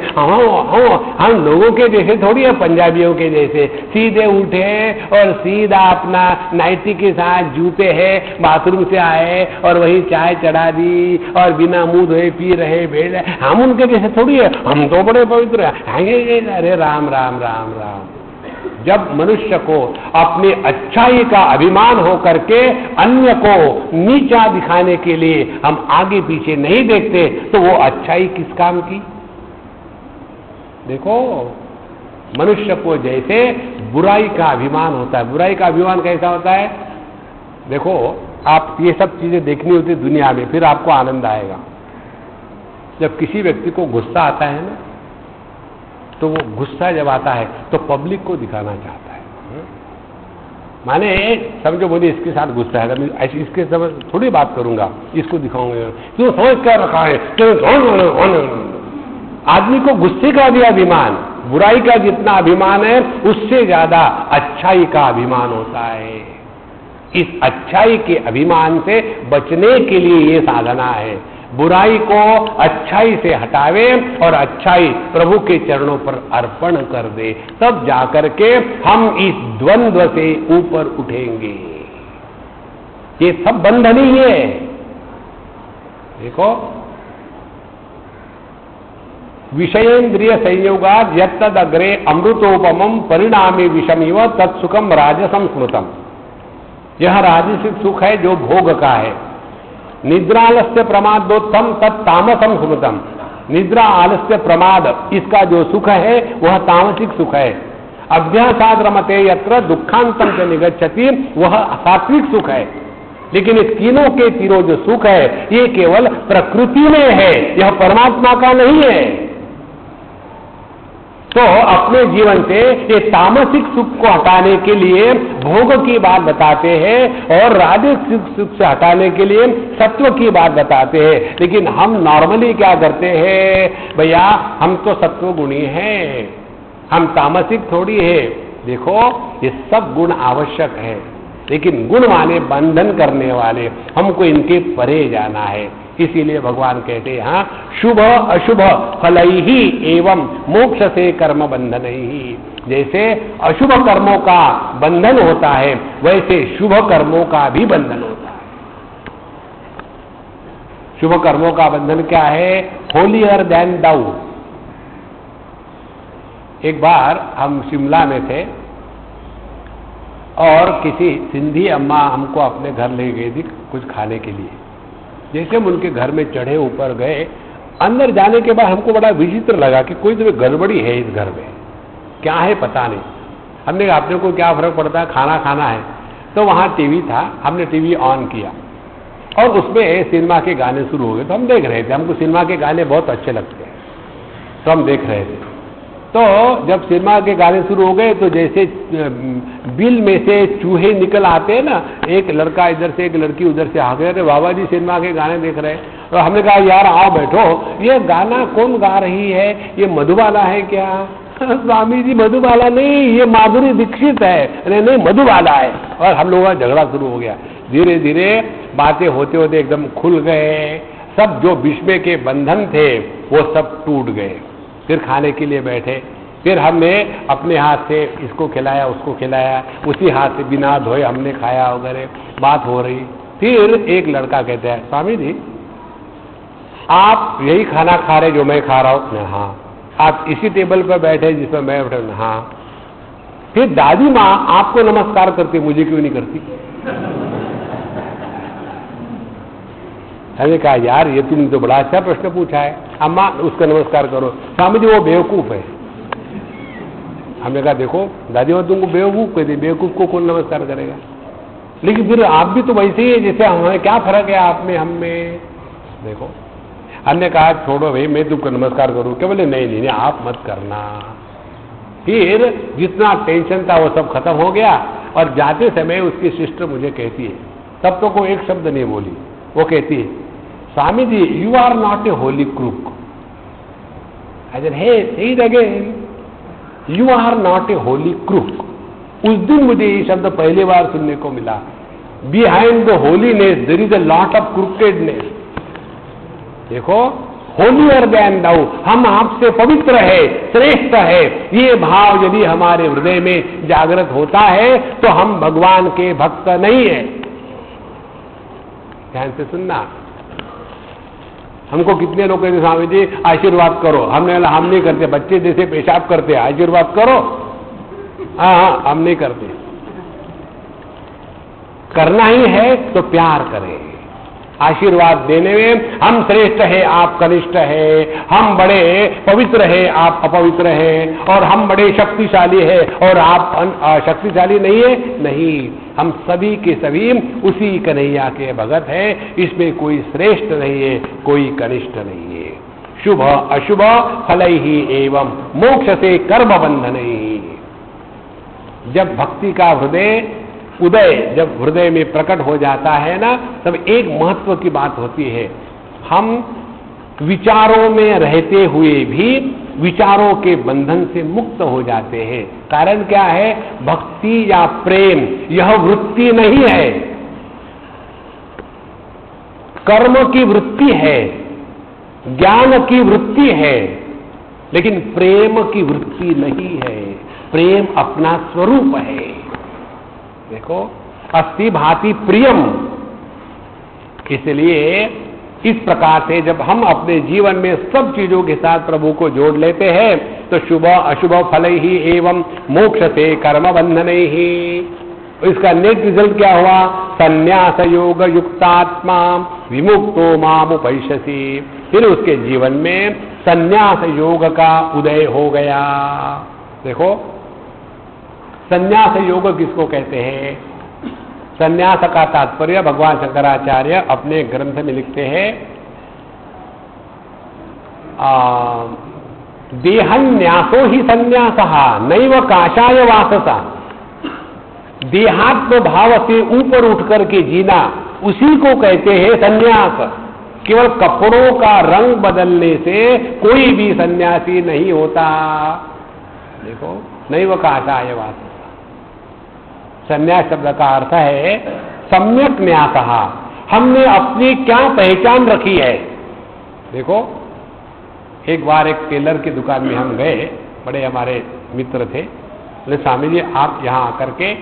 हम लोगों के जैसे थोड़ी है, पंजाबियों के जैसे सीधे उठे और सीधा अपना नाइटी के साथ जूते हैं, बाथरूम से आए और वही चाय चढ़ा दी और बिना मुंह धोए पी रहे बैठ रहे। हम उनके जैसे थोड़ी है, हम तो बड़े पवित्र हैं। अरे राम राम राम राम। जब मनुष्य को अपनी अच्छाई का अभिमान हो करके अन्य को नीचा दिखाने के लिए हम आगे पीछे नहीं देखते, तो वो अच्छाई किस काम की। देखो, मनुष्य को जैसे बुराई का अभिमान होता है, बुराई का अभिमान कैसा होता है? देखो, आप ये सब चीजें देखनी होती दुनिया में, फिर आपको आनंद आएगा। जब किसी व्यक्ति को गुस्सा आता है ना, तो वो गुस्सा जब आता है तो पब्लिक को दिखाना चाहता है। माने समझो, बोलिए इसके साथ गुस्सा है, मैं ऐसी इसके समझ थोड़ी बात करूंगा, इसको दिखाऊंगा, क्यों समझ क्या रखा है। आदमी को गुस्से का भी अभिमान, बुराई का जितना अभिमान है उससे ज्यादा अच्छाई का अभिमान होता है। इस अच्छाई के अभिमान से बचने के लिए ये साधना है, बुराई को अच्छाई से हटावे और अच्छाई प्रभु के चरणों पर अर्पण कर दे, तब जाकर के हम इस द्वंद्व से ऊपर उठेंगे। ये सब बंधन ही है। देखो, विषयेन्द्रिय संयोगात यत्तद अग्रे अमृतोपमम परिणामी विषमिव तत्सुखम राजसम स्मृतम। यह राजसिक सुख है जो भोग का है। निद्रालस्य प्रमादोत्तम तत्तामसम स्मृतम। निद्रा आलस्य प्रमाद इसका जो सुख है वह तामसिक सुख है। अभ्यासाद रमते यत्र दुखांतम च निगच्छति वह सात्विक सुख है। लेकिन इस तीनों के तीनों जो सुख है ये केवल प्रकृति में है, यह परमात्मा का नहीं है। तो अपने जीवन से ये तामसिक सुख को हटाने के लिए भोग की बात बताते हैं और राजसिक सुख से हटाने के लिए सत्व की बात बताते हैं। लेकिन हम नॉर्मली क्या करते हैं, भैया हम तो सत्व गुणी हैं, हम तामसिक थोड़ी है। देखो, ये सब गुण आवश्यक है, लेकिन गुण माने बंधन करने वाले, हमको इनके परे जाना है। इसीलिए भगवान कहते हैं, हाँ, शुभ अशुभ फलई ही एवं मोक्ष से कर्म बंधन ही। जैसे अशुभ कर्मों का बंधन होता है वैसे शुभ कर्मों का भी बंधन होता है। शुभ कर्मों का बंधन क्या है? होलियर देन दाउ। एक बार हम शिमला में थे और किसी सिंधी अम्मा हमको अपने घर ले गई थी कुछ खाने के लिए। जैसे हम उनके घर में चढ़े, ऊपर गए, अंदर जाने के बाद हमको बड़ा विचित्र लगा कि कोई तो गड़बड़ी है इस घर में, क्या है पता नहीं। हमने कहा अपने को क्या फर्क पड़ता है, खाना खाना है। तो वहाँ टीवी था, हमने टीवी ऑन किया और उसमें सिनेमा के गाने शुरू हो गए। तो हम देख रहे थे, हमको सिनेमा के गाने बहुत अच्छे लगते हैं, तो हम देख रहे थे। तो जब सिनेमा के गाने शुरू हो गए तो जैसे बिल में से चूहे निकल आते हैं ना, एक लड़का इधर से एक लड़की उधर से आ गए, अरे बाबा जी सिनेमा के गाने देख रहे हैं। और हमने कहा यार आओ बैठो, ये गाना कौन गा रही है, ये मधुबाला है क्या? स्वामी जी मधुबाला नहीं, ये माधुरी दीक्षित है। अरे नहीं, मधुबाला है। और हम लोगों का झगड़ा शुरू हो गया। धीरे धीरे बातें होते होते एकदम खुल गए, सब जो विश्व के बंधन थे वो सब टूट गए। फिर खाने के लिए बैठे, फिर हमने अपने हाथ से इसको खिलाया उसको खिलाया, उसी हाथ से बिना धोए हमने खाया वगैरह, बात हो रही। फिर एक लड़का कहता है, स्वामी जी आप यही खाना खा रहे जो मैं खा रहा हूँ? हाँ। आप इसी टेबल पर बैठे जिसमें मैं बैठा? हाँ। फिर दादी माँ आपको नमस्कार करती, मुझे क्यों नहीं करती? मैंने कहा यार ये तुमने तो बड़ा अच्छा प्रश्न पूछा है, अम्मा उसका नमस्कार करो। स्वामी जी वो बेवकूफ है। हमने कहा देखो दादी माँ तुमको बेवकूफ कहती, बेवकूफ को कौन नमस्कार करेगा? लेकिन फिर आप भी तो वैसे ही है जैसे हमें, क्या फर्क है आप में हम में? देखो, हमने कहा छोड़ो भाई मैं तुमको नमस्कार करूं क्या? बोले नहीं नहीं आप मत करना। फिर जितना टेंशन था वो सब खत्म हो गया और जाते समय उसकी सिस्टर मुझे कहती है, तब तो कोई एक शब्द नहीं बोली, वो कहती है स्वामी जी you are not a holy crook. I said hey say it again, you are not a holy crook. उस दिन मुझे ये शब्द पहली बार सुनने को मिला। Behind the holiness there is a lot of crookedness. देखो, होलियर देन दाउ, हम आपसे पवित्र है, श्रेष्ठ है, ये भाव यदि हमारे हृदय में जागृत होता है तो हम भगवान के भक्त नहीं है। ध्यान से सुनना। हमको कितने लोग कहते स्वामी जी आशीर्वाद करो, हमने हम नहीं करते, बच्चे जैसे पेशाब करते आशीर्वाद करो। हाँ हम नहीं करते। करना ही है तो प्यार करें। आशीर्वाद देने में हम श्रेष्ठ है आप कनिष्ठ है, हम बड़े पवित्र है आप अपवित्र है, और हम बड़े शक्तिशाली है और आप शक्तिशाली नहीं है। नहीं, हम सभी के सभी उसी कन्हैया के भगत हैं। इसमें कोई श्रेष्ठ नहीं है, कोई कनिष्ठ नहीं है। शुभ अशुभ फलई ही एवं मोक्ष से कर्म बंधन ही। जब भक्ति का हृदय उदय जब हृदय में प्रकट हो जाता है ना, तब एक महत्व की बात होती है। हम विचारों में रहते हुए भी विचारों के बंधन से मुक्त हो जाते हैं। कारण क्या है? भक्ति या प्रेम यह वृत्ति नहीं है, कर्म की वृत्ति है, ज्ञान की वृत्ति है, लेकिन प्रेम की वृत्ति नहीं है। प्रेम अपना स्वरूप है। देखो, अस्ति भाति प्रियम। इसलिए इस प्रकार से जब हम अपने जीवन में सब चीजों के साथ प्रभु को जोड़ लेते हैं तो शुभ अशुभ फल ही एवं मोक्ष से कर्म बंधन ही। इसका नेट रिजल्ट क्या हुआ? संन्यास योग युक्तात्मा विमुक्तो माम उपैष्यसि। फिर उसके जीवन में संन्यास योग का उदय हो गया। देखो, संन्यास योग किसको कहते हैं? संन्यास का तात्पर्य भगवान शंकराचार्य अपने ग्रंथ में लिखते हैं, देहन्यासो ही संन्यासः नैव काषाय वाससा। देहात्म भाव से ऊपर उठ करके जीना, उसी को कहते हैं संन्यास। केवल कपड़ों का रंग बदलने से कोई भी सन्यासी नहीं होता। देखो, नैव काषाय वाससा। संन्यास शब्द का अर्थ है सम्यक न्यासः। हमने अपनी क्या पहचान रखी है। देखो, एक बार एक टेलर की दुकान में हम गए, बड़े हमारे मित्र थे। बोले, स्वामी जी आप यहाँ आकर के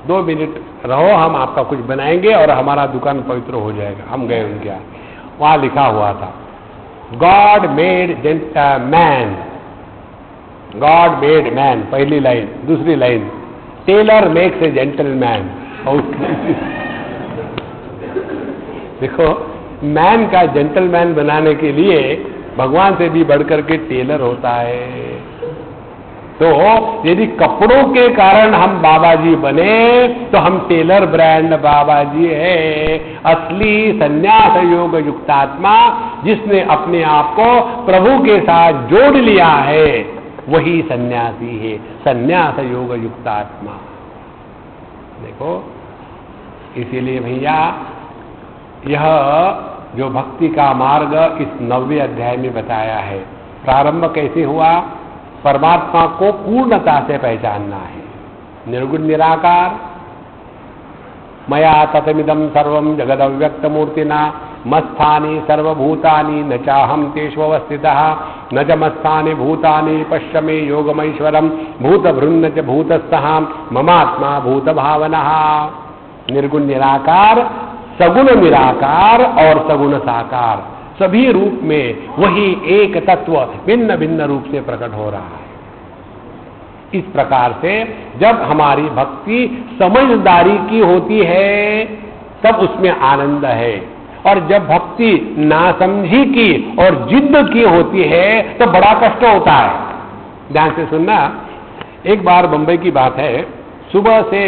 2 मिनट रहो, हम आपका कुछ बनाएंगे और हमारा दुकान पवित्र हो जाएगा। हम गए उनके यहाँ, वहाँ लिखा हुआ था God made man, God made man, पहली लाइन। दूसरी line, tailor makes a gentleman. देखो, मैन का जेंटलमैन बनाने के लिए भगवान से भी बढ़कर के टेलर होता है। तो यदि कपड़ों के कारण हम बाबा जी बने तो हम टेलर ब्रांड बाबा जी है। असली संन्यास योग युक्तात्मा जिसने अपने आप को प्रभु के साथ जोड़ लिया है वही सन्यासी है, संन्यास योग युक्तात्मा। देखो, इसीलिए भैया यह जो भक्ति का मार्ग इस 9वें अध्याय में बताया है। प्रारंभ कैसे हुआ? परमात्मा को पूर्णता से पहचानना है। निर्गुण निराकार, मया ततमिदं सर्वं जगदव्यक्त मूर्तिना मत्स्थानि सर्वभूतानि न चाहं तेषु अवस्थितः न च मत्स्थानि भूतानि पश्य मे योगमैश्वरं भूतभृन्न च भूतस्थः ममात्मा भूतभावनः। निर्गुण निराकार, सगुण निराकार और सगुण साकार, सभी रूप में वही एक तत्व भिन्न भिन्न रूप से प्रकट हो रहा है। इस प्रकार से जब हमारी भक्ति समझदारी की होती है तब उसमें आनंद है, और जब भक्ति नासमझी की और जिद की होती है तो बड़ा कष्ट होता है। ध्यान से सुनना। एक बार बंबई की बात है, सुबह से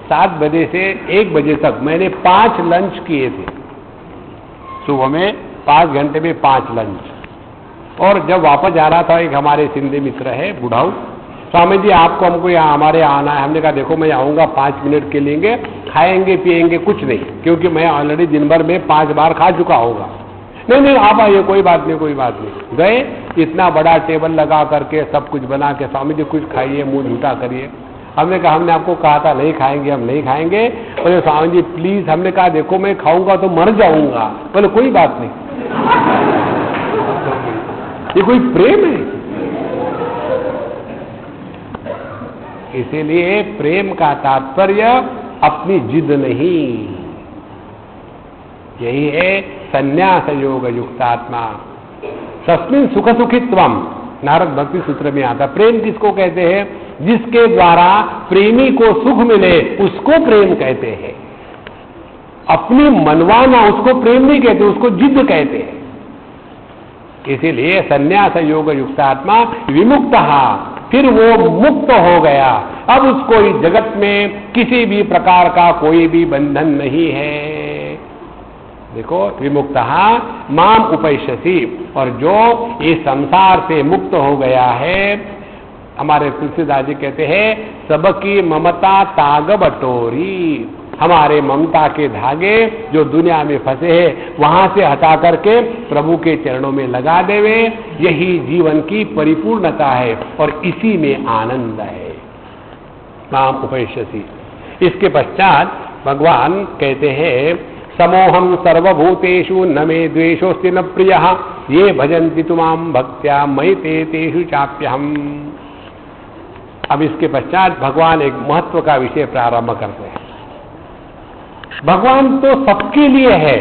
7 बजे से 1 बजे तक मैंने 5 लंच किए थे। सुबह में 5 घंटे में 5 लंच। और जब वापस जा रहा था, एक हमारे सिंधी मित्र है बुढ़ाऊ, स्वामी जी आपको हमको यहाँ हमारे यहाँ आना है। हमने कहा देखो मैं आऊँगा 5 मिनट के लिए, खाएंगे पिएंगे कुछ नहीं, क्योंकि मैं ऑलरेडी दिन भर में 5 बार खा चुका होगा। नहीं नहीं आप आइए, कोई बात नहीं कोई बात नहीं। गए, इतना बड़ा टेबल लगा करके सब कुछ बना के, स्वामी जी कुछ खाइए, मुंह झूठा करिए। हमने कहा हमने आपको कहा था नहीं खाएंगे, हम नहीं खाएंगे। बोले स्वामी जी प्लीज। हमने कहा देखो मैं खाऊंगा तो मर जाऊंगा। बोले कोई बात नहीं। ये कोई प्रेम है? इसीलिए प्रेम का तात्पर्य अपनी जिद नहीं, यही है संन्यास योग युक्तात्मा। तस्मिन् सुख सुखित्वम, नारद भक्ति सूत्र में आता। प्रेम किसको कहते हैं? जिसके द्वारा प्रेमी को सुख मिले उसको प्रेम कहते हैं। अपनी मनवाना उसको प्रेम नहीं कहते, उसको जिद कहते हैं। इसीलिए संन्यास योग युक्तात्मा विमुक्तः, फिर वो मुक्त हो गया। अब उसको इस जगत में किसी भी प्रकार का कोई भी बंधन नहीं है। देखो, विमुक्तः माम उपैष्यसि, और जो इस संसार से मुक्त हो गया है, हमारे तुलसीदास जी कहते हैं सबकी ममता ताग बटोरी। हमारे ममता के धागे जो दुनिया में फंसे हैं वहां से हटा करके प्रभु के चरणों में लगा देवे। यही जीवन की परिपूर्णता है और इसी में आनंद है। माम उपैष्यसि। इसके पश्चात भगवान कहते हैं समोहम सर्वभूतेषु न मे द्वेषोस्ति न प्रियः ये भजन्ति तुमाम भक्त्या मयि ते तेषु चाप्यहम्। अब इसके पश्चात भगवान एक महत्व का विषय प्रारंभ करते हैं। भगवान तो सबके लिए है,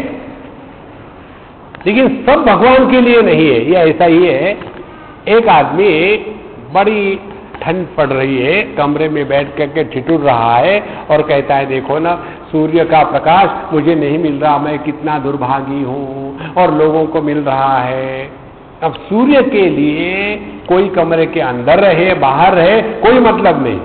लेकिन सब भगवान के लिए नहीं है। ये ऐसा ही है, एक आदमी बड़ी ठंड पड़ रही है, कमरे में बैठ करके ठिठुर रहा है और कहता है देखो ना सूर्य का प्रकाश मुझे नहीं मिल रहा, मैं कितना दुर्भागी हूं, और लोगों को मिल रहा है। अब सूर्य के लिए कोई कमरे के अंदर रहे बाहर रहे कोई मतलब नहीं,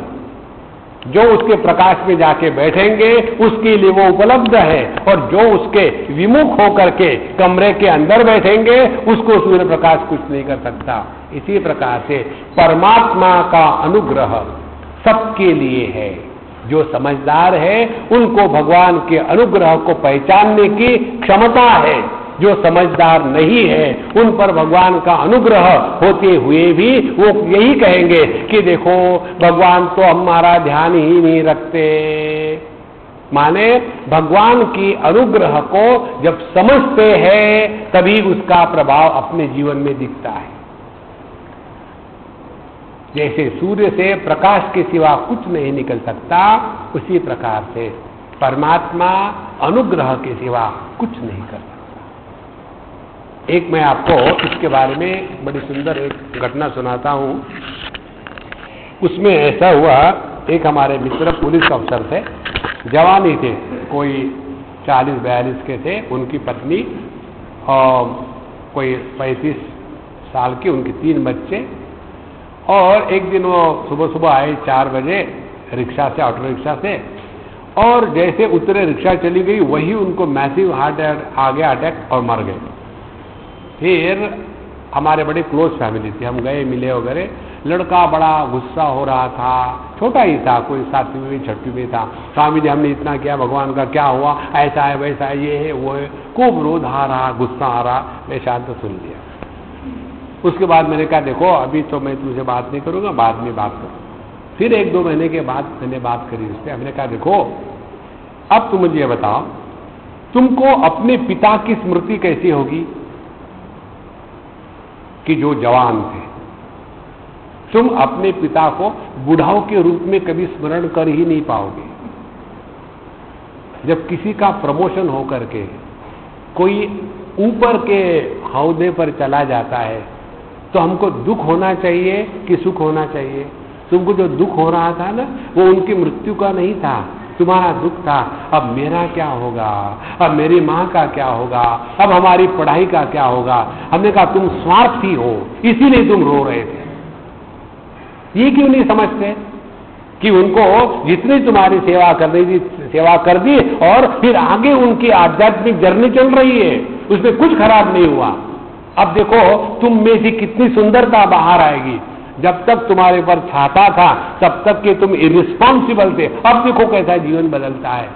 जो उसके प्रकाश में जाके बैठेंगे उसके लिए वो उपलब्ध है, और जो उसके विमुख होकर के कमरे के अंदर बैठेंगे उसको सूर्य प्रकाश कुछ नहीं कर सकता। इसी प्रकार से परमात्मा का अनुग्रह सबके लिए है। जो समझदार है उनको भगवान के अनुग्रह को पहचानने की क्षमता है। जो समझदार नहीं है उन पर भगवान का अनुग्रह होते हुए भी वो यही कहेंगे कि देखो भगवान तो हमारा ध्यान ही नहीं रखते। माने भगवान की अनुग्रह को जब समझते हैं तभी उसका प्रभाव अपने जीवन में दिखता है। जैसे सूर्य से प्रकाश के सिवा कुछ नहीं निकल सकता, उसी प्रकार से परमात्मा अनुग्रह के सिवा कुछ नहीं कर सकता। एक मैं आपको इसके बारे में बड़ी सुंदर एक घटना सुनाता हूं। उसमें ऐसा हुआ, एक हमारे मित्र पुलिस अफसर थे, जवान ही थे, कोई 40-42 के थे। उनकी पत्नी और कोई 35 साल की, उनके 3 बच्चे। और एक दिन वो सुबह सुबह आए 4 बजे रिक्शा से, ऑटो रिक्शा से, और जैसे उतरे रिक्शा चली गई वही उनको मैसिव हार्ट आ गया, अटैक, और मर गए। फिर हमारे बड़े क्लोज फैमिली थी, हम गए मिले वगैरह। लड़का बड़ा गुस्सा हो रहा था, छोटा ही था, कोई 7वीं में 6वीं में था। स्वामी जी हमने इतना किया, भगवान का क्या हुआ, ऐसा है वैसा है, ये है वो है, खूब क्रोध आ रहा, गुस्सा आ रहा। मैं शांत सुन लिया। उसके बाद मैंने कहा देखो अभी तो मैं तुमसे बात नहीं करूंगा, बाद में बात करूंगा। फिर 1-2 महीने के बाद मैंने बात करी उससे। हमने कहा देखो अब तुम मुझे ये बताओ, तुमको अपने पिता की स्मृति कैसी होगी कि जो जवान थे, तुम अपने पिता को बुढ़ाओं के रूप में कभी स्मरण कर ही नहीं पाओगे। जब किसी का प्रमोशन होकर के कोई ऊपर के हौदे पर चला जाता है तो हमको दुख होना चाहिए कि सुख होना चाहिए? तुमको जो दुख हो रहा था ना वो उनकी मृत्यु का नहीं था, तुम्हारा दुख था। अब मेरा क्या होगा, अब मेरी माँ का क्या होगा, अब हमारी पढ़ाई का क्या होगा। हमने कहा तुम स्वार्थी हो इसीलिए तुम रो रहे थे। ये क्यों नहीं समझते कि उनको जितनी तुम्हारी सेवा कर दी, सेवा कर दी, और फिर आगे उनकी आध्यात्मिक जर्नी चल रही है, उसमें कुछ खराब नहीं हुआ। अब देखो तुम में से कितनी सुंदरता बाहर आएगी। जब तक तुम्हारे पर छाता था तब तक के तुम इरिस्पॉन्सिबल थे, अब देखो कैसा जीवन बदलता है।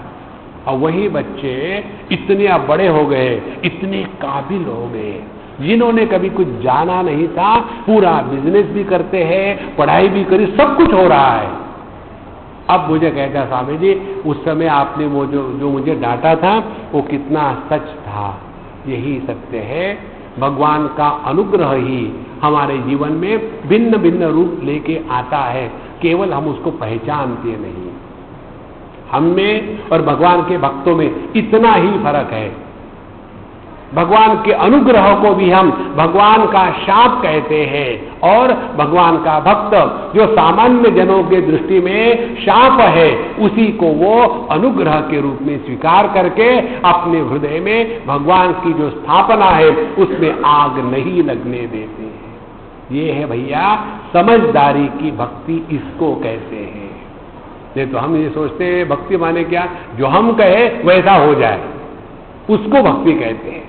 और वही बच्चे इतने अब बड़े हो गए, इतने काबिल हो गए, जिन्होंने कभी कुछ जाना नहीं था, पूरा बिजनेस भी करते हैं, पढ़ाई भी करी, सब कुछ हो रहा है। अब मुझे कहता स्वामी जी उस समय आपने वो जो मुझे डांटा था वो कितना सच था। यही सत्य है, भगवान का अनुग्रह ही हमारे जीवन में भिन्न भिन्न रूप लेके आता है, केवल हम उसको पहचानते नहीं। हम में और भगवान के भक्तों में इतना ही फर्क है। भगवान के अनुग्रह को भी हम भगवान का शाप कहते हैं, और भगवान का भक्त जो सामान्य जनों के दृष्टि में शाप है उसी को वो अनुग्रह के रूप में स्वीकार करके अपने हृदय में भगवान की जो स्थापना है उसमें आग नहीं लगने देते हैं। ये है भैया समझदारी की भक्ति, इसको कहते हैं। नहीं तो हम ये सोचते हैं भक्ति माने क्या, जो हम कहे वैसा हो जाए, उसको भक्ति कहते हैं।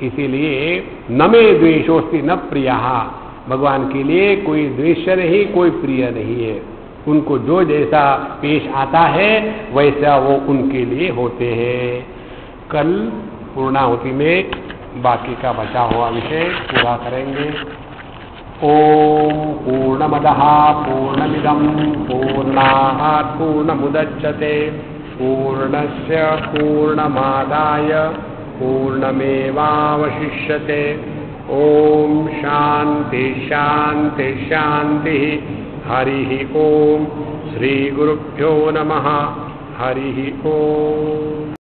इसीलिए न मे द्वेषोस्ति न प्रियः, भगवान के लिए कोई द्वेष नहीं, कोई प्रिय नहीं है। उनको जो जैसा पेश आता है वैसा वो उनके लिए होते हैं। कल पूर्णाहुति में बाकी का बचा हुआ विषय पूरा करेंगे। ओम पूर्णमदः पूर्णमिदं पूर्णात् पूर्णमुदच्यते पूर्णस्य पूर्णमादाय पूर्णमेवावशिष्यते। ओम शांति शांति शांति। हरि ओम। श्री गुरुभ्यो नमः। हरि ओम।